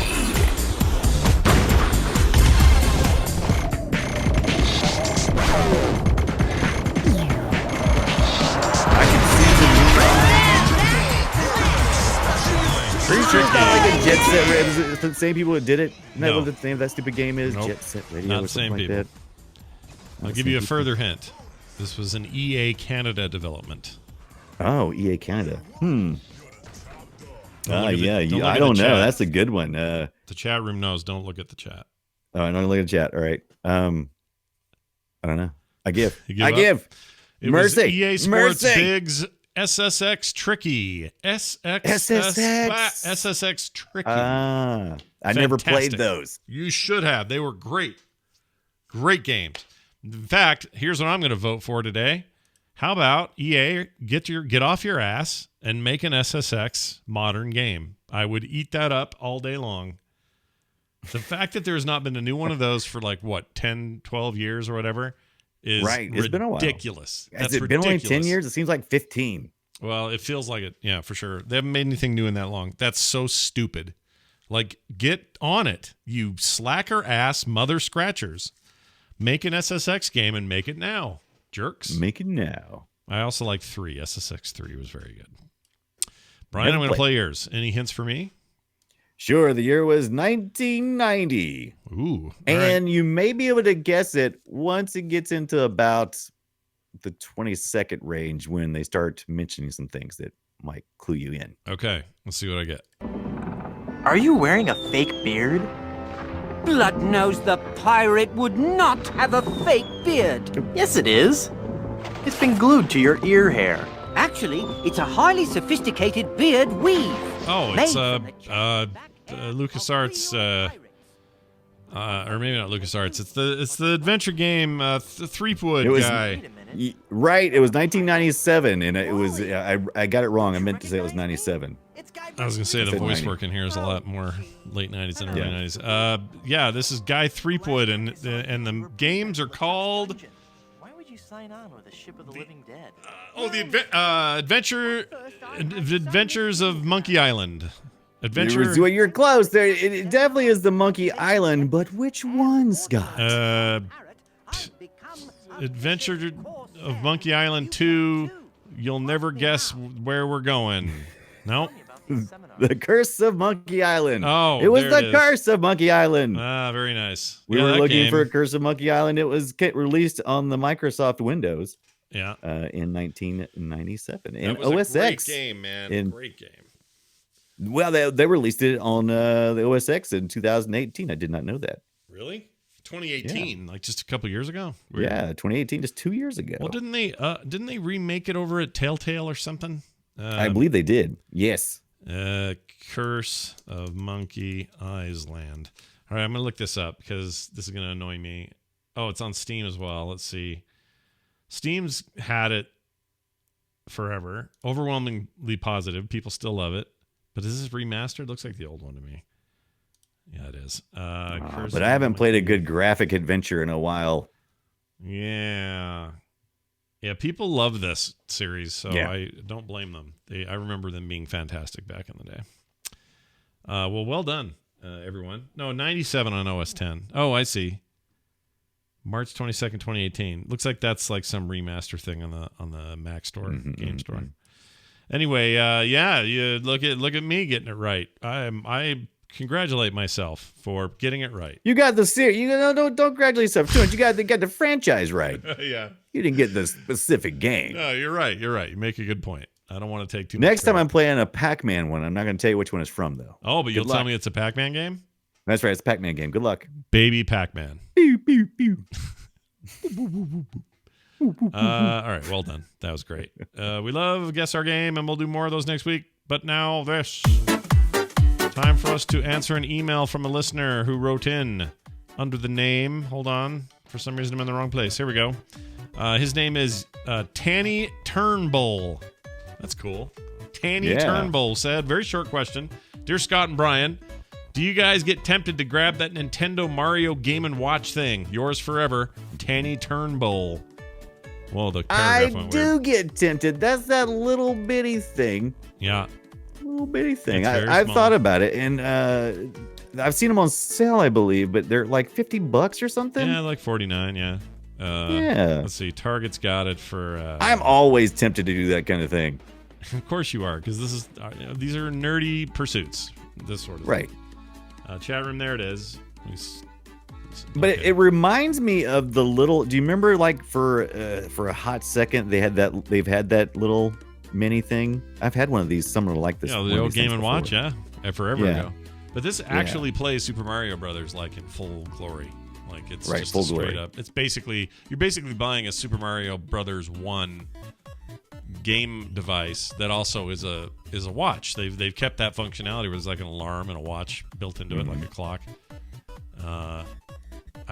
Pretty sure it's not like a Jet Set Radio. It's the same people that did it. Isn't that No. what the name of that stupid game is? Nope. Jet Set Radio Not or the same something like people. that. I'll give you a further hint. This was an EA Canada development. Oh, EA Canada. Yeah. I don't know. That's a good one. The chat room knows. Don't look at the chat. Oh, I don't look at the chat. All right. I don't know. I give. You give I up? give. It Mercy. was EA Sports Mercy. Biggs SSX Tricky. SSX Tricky. I never played Fantastic. those. You should have. They were great. Great games. In fact, here's what I'm going to vote for today. How about EA get off your ass and make an SSX modern game? I would eat that up all day long. The fact that there's not been a new one of those for 10, 12 years or whatever is Right. It's been a while. ridiculous. Has it been only 10 years? It seems like 15. Well, it feels like it. Yeah, for sure. They haven't made anything new in that long. That's so stupid. Get on it, you slacker ass mother scratchers. Make an SSX game and make it now, jerks. Make it now. I also like 3. SSX 3 was very good. Brian, I'm going to play yours. Any hints for me? Sure. The year was 1990. Ooh. And you may be able to guess it once it gets into about the 20-second range when they start mentioning some things that might clue you in. Okay. Let's see what I get. Are you wearing a fake beard? Blood knows the pirate would not have a fake beard. Yes, it is. It's been glued to your ear hair. Actually, it's a highly sophisticated beard weave. Oh, Made it's from the back LucasArts, or maybe not LucasArts. It's the adventure game Threepwood guy. Right. It was 1997, and it was I got it wrong. I meant to say it was 97. I was gonna say the said voice 90. work in here is a lot more late 90s than early 90s. Yeah, this is Guy Threepwood, and the games are called. Why would you sign on with a Ship of the Living Dead? Adventures of Monkey Island. Adventure. You're close. There, it definitely is the Monkey Island, but which one, Scott? Adventure of Monkey Island 2. You'll never guess where we're going. No. The Curse of Monkey Island. Oh, it was there the it is. Curse of Monkey Island. Ah, very nice. We were looking for Curse of Monkey Island. It was released on the Microsoft Windows. Yeah. In 1997. That In was OS a great X. game, man. Great game. Well, they released it on the OS X in 2018. I did not know that. Really? 2018, like just a couple years ago. Weird. Yeah, 2018, just 2 years ago. Well, didn't they remake it over at Telltale or something? I believe they did. Yes. Curse of Monkey Island. All right, I'm gonna look this up because this is gonna annoy me. Oh, it's on Steam as well. Let's see. Steam's had it forever. Overwhelmingly positive. People still love it. But is this remastered? Looks like the old one to me. Yeah, it is. But I haven't played a good graphic adventure in a while. Yeah. Yeah, people love this series, so Yeah. I don't blame them. I remember them being fantastic back in the day. Well done, everyone. No, 97 on OS 10. Oh, I see. March 22nd, 2018. Looks like that's like some remaster thing on the Mac store, game store. Anyway, yeah, you look at me getting it right. I congratulate myself for getting it right. You got the series. Don't congratulate yourself too much. You got the franchise right. Yeah. You didn't get the specific game. No, you're right. You're right. You make a good point. I don't want to take too much Next time credit. I'm playing a Pac-Man one. I'm not going to tell you which one it's from though. Oh, but you'll luck. tell me it's a Pac-Man game? That's right. It's a Pac-Man game. Good luck. Baby Pac-Man. Pew, pew, pew. All right, well done. That was great. We love Guess Our Game, and we'll do more of those next week. But now this. Time for us to answer an email from a listener who wrote in under the name. Hold on. For some reason, I'm in the wrong place. Here we go. His name is Tanny Turnbull. That's cool. Tanny Turnbull said, very short question. Dear Scott and Brian, do you guys get tempted to grab that Nintendo Mario Game & Watch thing? Yours forever, Tanny Turnbull. Well, the paragraph went do weird. get tempted. That's that little bitty thing. Yeah. Little bitty thing. It's very I've small. thought about it, and I've seen them on sale, I believe, but they're like $50 or something. Yeah, like 49, yeah. Yeah. Let's see. Target's got it for... I'm always tempted to do that kind of thing. Of course you are, because these are nerdy pursuits. This sort of Right. thing. Chat room, there it is. Let me But it reminds me of the little. Do you remember, like, for a hot second, they've had that little mini thing? I've had one of these. Someone like this. Yeah, the old Game & Watch, forever ago. But this actually plays Super Mario Brothers like in full glory. Like it's just full straight glory. up. It's you're basically buying a Super Mario Brothers 1 game device that also is a watch. They've kept that functionality where there's like an alarm and a watch built into it, like a clock. I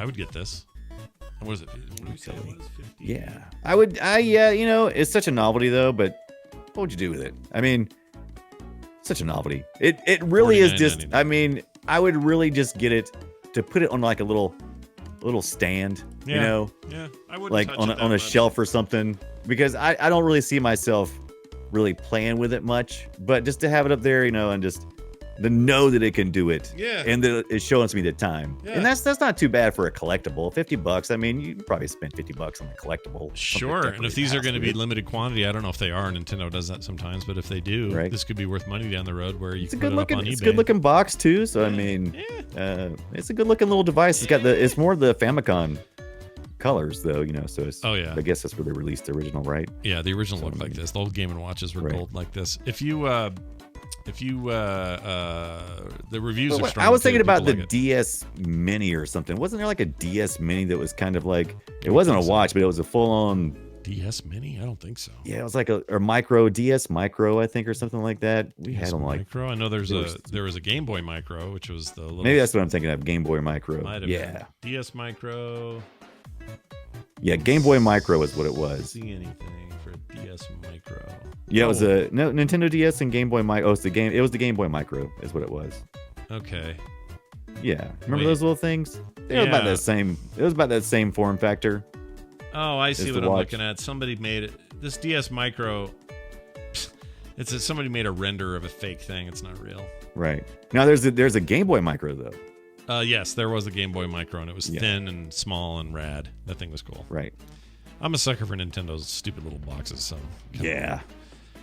would get this. What is it? What do we say it was? 50? Yeah, I would. It's such a novelty though. But what would you do with it? I mean, such a novelty. It really is just. I mean, I would really just get it to put it on like a little stand. Yeah. You know. Yeah, I would like on a shelf or something, because I don't really see myself really playing with it much. But just to have it up there, and just to know that it can do it. Yeah. And that it's showing me the time. Yeah. And that's not too bad for a collectible. $50. I mean, you can probably spend $50 on a collectible. Sure. And if these are going to be llimited quantity, I don't know if they are. Nintendo does that sometimes, but if they do, this could be worth money down the road where you can put it up on eBay. It's a good looking box too. So I mean, it's a good looking little device. It's more the Famicom colors though, so it's, I guess that's where they released the original, right? Yeah, the original looked like this. The old Game & Watches were gold like this. If you the reviews are strong. I was thinking about the like DS Mini or something. Wasn't there like a DS Mini that was kind of like, it wasn't a watch, but it was a full-on DS Mini? I don't think so. Yeah, it was like a micro, DS Micro, I think, or something like that. We had them like Micro. I know there was a Game Boy Micro, which was the little. Maybe that's what I'm thinking of. Game Boy Micro. Been. DS Micro. Yeah, Game Boy Micro is what it was. See anything for DS Micro? Yeah, it was a Nintendo DS and Game Boy Micro. It was the Game Boy Micro, is what it was. Okay. Yeah, remember those little things? It was about that same. It was about that same form factor. Oh, I see what I'm looking at. Somebody made it. This DS Micro. Somebody made a render of a fake thing. It's not real. Right. Now there's a Game Boy Micro though. Yes, there was a Game Boy Micro, and it was thin and small and rad. That thing was cool. Right. I'm a sucker for Nintendo's stupid little boxes. So yeah.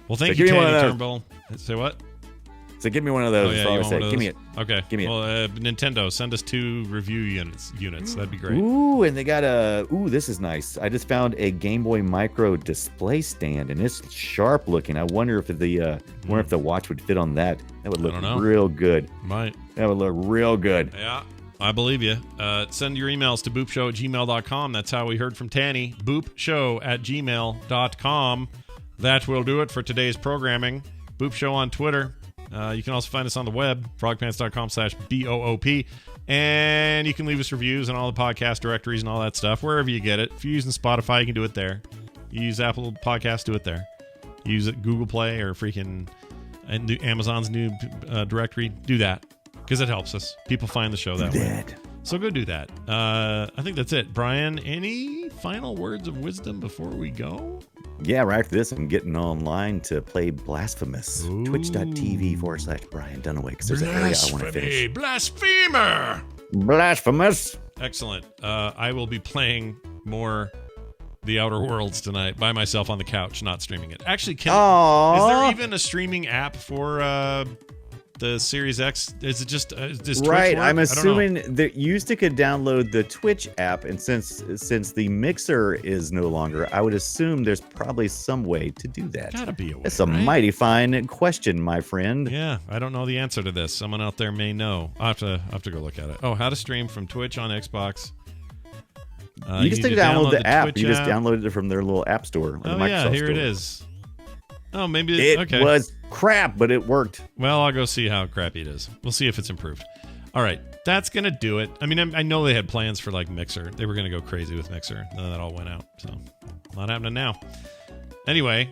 Well, thank you, Tanny Turnbull. Say what? So give me one of those. Oh, yeah, you want give me it. Okay. Give me it. Nintendo, send us 2 review units. That'd be great. Ooh, and they got this is nice. I just found a Game Boy Micro display stand, and it's sharp looking. I wonder if the watch would fit on that. That would look real good. Might. That would look real good. Yeah. I believe you. Send your emails to boopshow@gmail.com. That's how we heard from Tanny. boopshow@gmail.com. That will do it for today's programming. Boop Show on Twitter. You can also find us on the web, frogpants.com/BOOP. And you can leave us reviews on all the podcast directories and all that stuff, wherever you get it. If you're using Spotify, you can do it there. You use Apple Podcasts, do it there. You use it Google Play or freaking Amazon's new directory, do that. Because it helps us. People find the show that way. So go do that. I think that's it. Brian, any final words of wisdom before we go? Yeah, right after this, I'm getting online to play Blasphemous. Twitch.tv/Brian Dunaway. Because there's an area I want to finish. Blasphemer! Blasphemous! Excellent. I will be playing more The Outer Worlds tonight by myself on the couch, not streaming it. Actually, is there even a streaming app for the Series X? Is it just does Twitch right? work? I'm assuming that you could download the Twitch app, and since the Mixer is no longer, I would assume there's probably some way to do that. Gotta be a way. That's a mighty fine question, my friend. Yeah, I don't know the answer to this. Someone out there may know. I'll have to go look at it. Oh, how to stream from Twitch on Xbox. You just download the app. Twitch you just downloaded it from their little app store. Oh Microsoft yeah, here store. it is. Oh, maybe it was crap, but it worked. Well, I'll go see how crappy it is. We'll see if it's improved. All right, that's gonna do it. I mean, I know they had plans for like Mixer. They were gonna go crazy with Mixer. Then that all went out. So, not happening now. Anyway,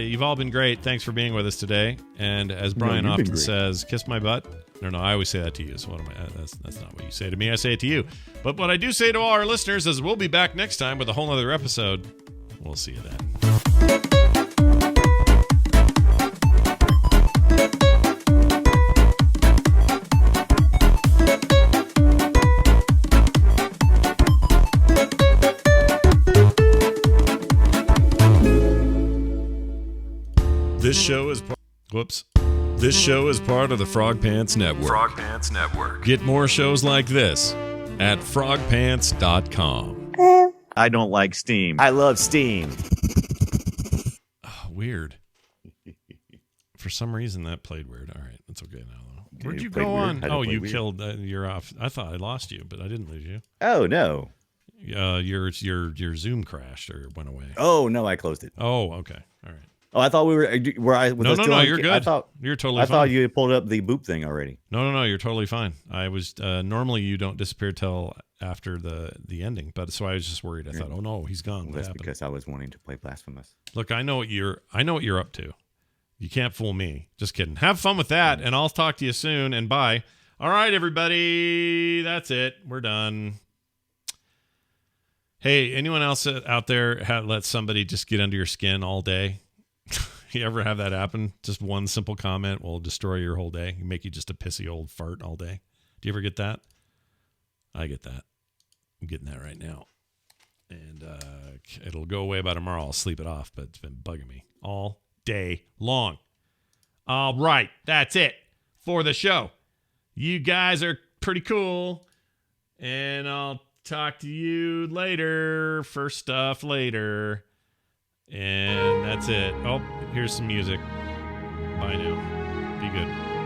you've all been great. Thanks for being with us today. And as Brian often says, kiss my butt. No, I always say that to you. So what am I? That's not what you say to me. I say it to you. But what I do say to all our listeners is we'll be back next time with a whole other episode. We'll see you then. This show is part of the Frog Pants Network. Frog Pants Network. Get more shows like this at frogpants.com. I don't like Steam. I love Steam. Oh, weird. For some reason, that played weird. All right, that's okay now, though. Where'd you go on? Oh, you killed. You're off. I thought I lost you, but I didn't lose you. Oh no. Your Zoom crashed or went away. Oh no, I closed it. Oh, okay, all right. Oh, I thought we were. No, you're good. You're totally fine. I thought you had pulled up the boop thing already. No, you're totally fine. I was normally you don't disappear till after the ending, but so I was just worried. I thought, oh no, he's gone. Well, that's because I was wanting to play Blasphemous. Look, I know what you're up to. You can't fool me. Just kidding. Have fun with that, and I'll talk to you soon. And bye. All right, everybody. That's it. We're done. Hey, anyone else out there let somebody just get under your skin all day? You ever have that happen? Just one simple comment will destroy your whole day. Make you just a pissy old fart all day. Do you ever get that? I get that. I'm getting that right now. And it'll go away by tomorrow. I'll sleep it off, but it's been bugging me all day long. All right. That's it for the show. You guys are pretty cool. And I'll talk to you later for stuff later. And that's it. Oh, here's some music. Bye now. Be good.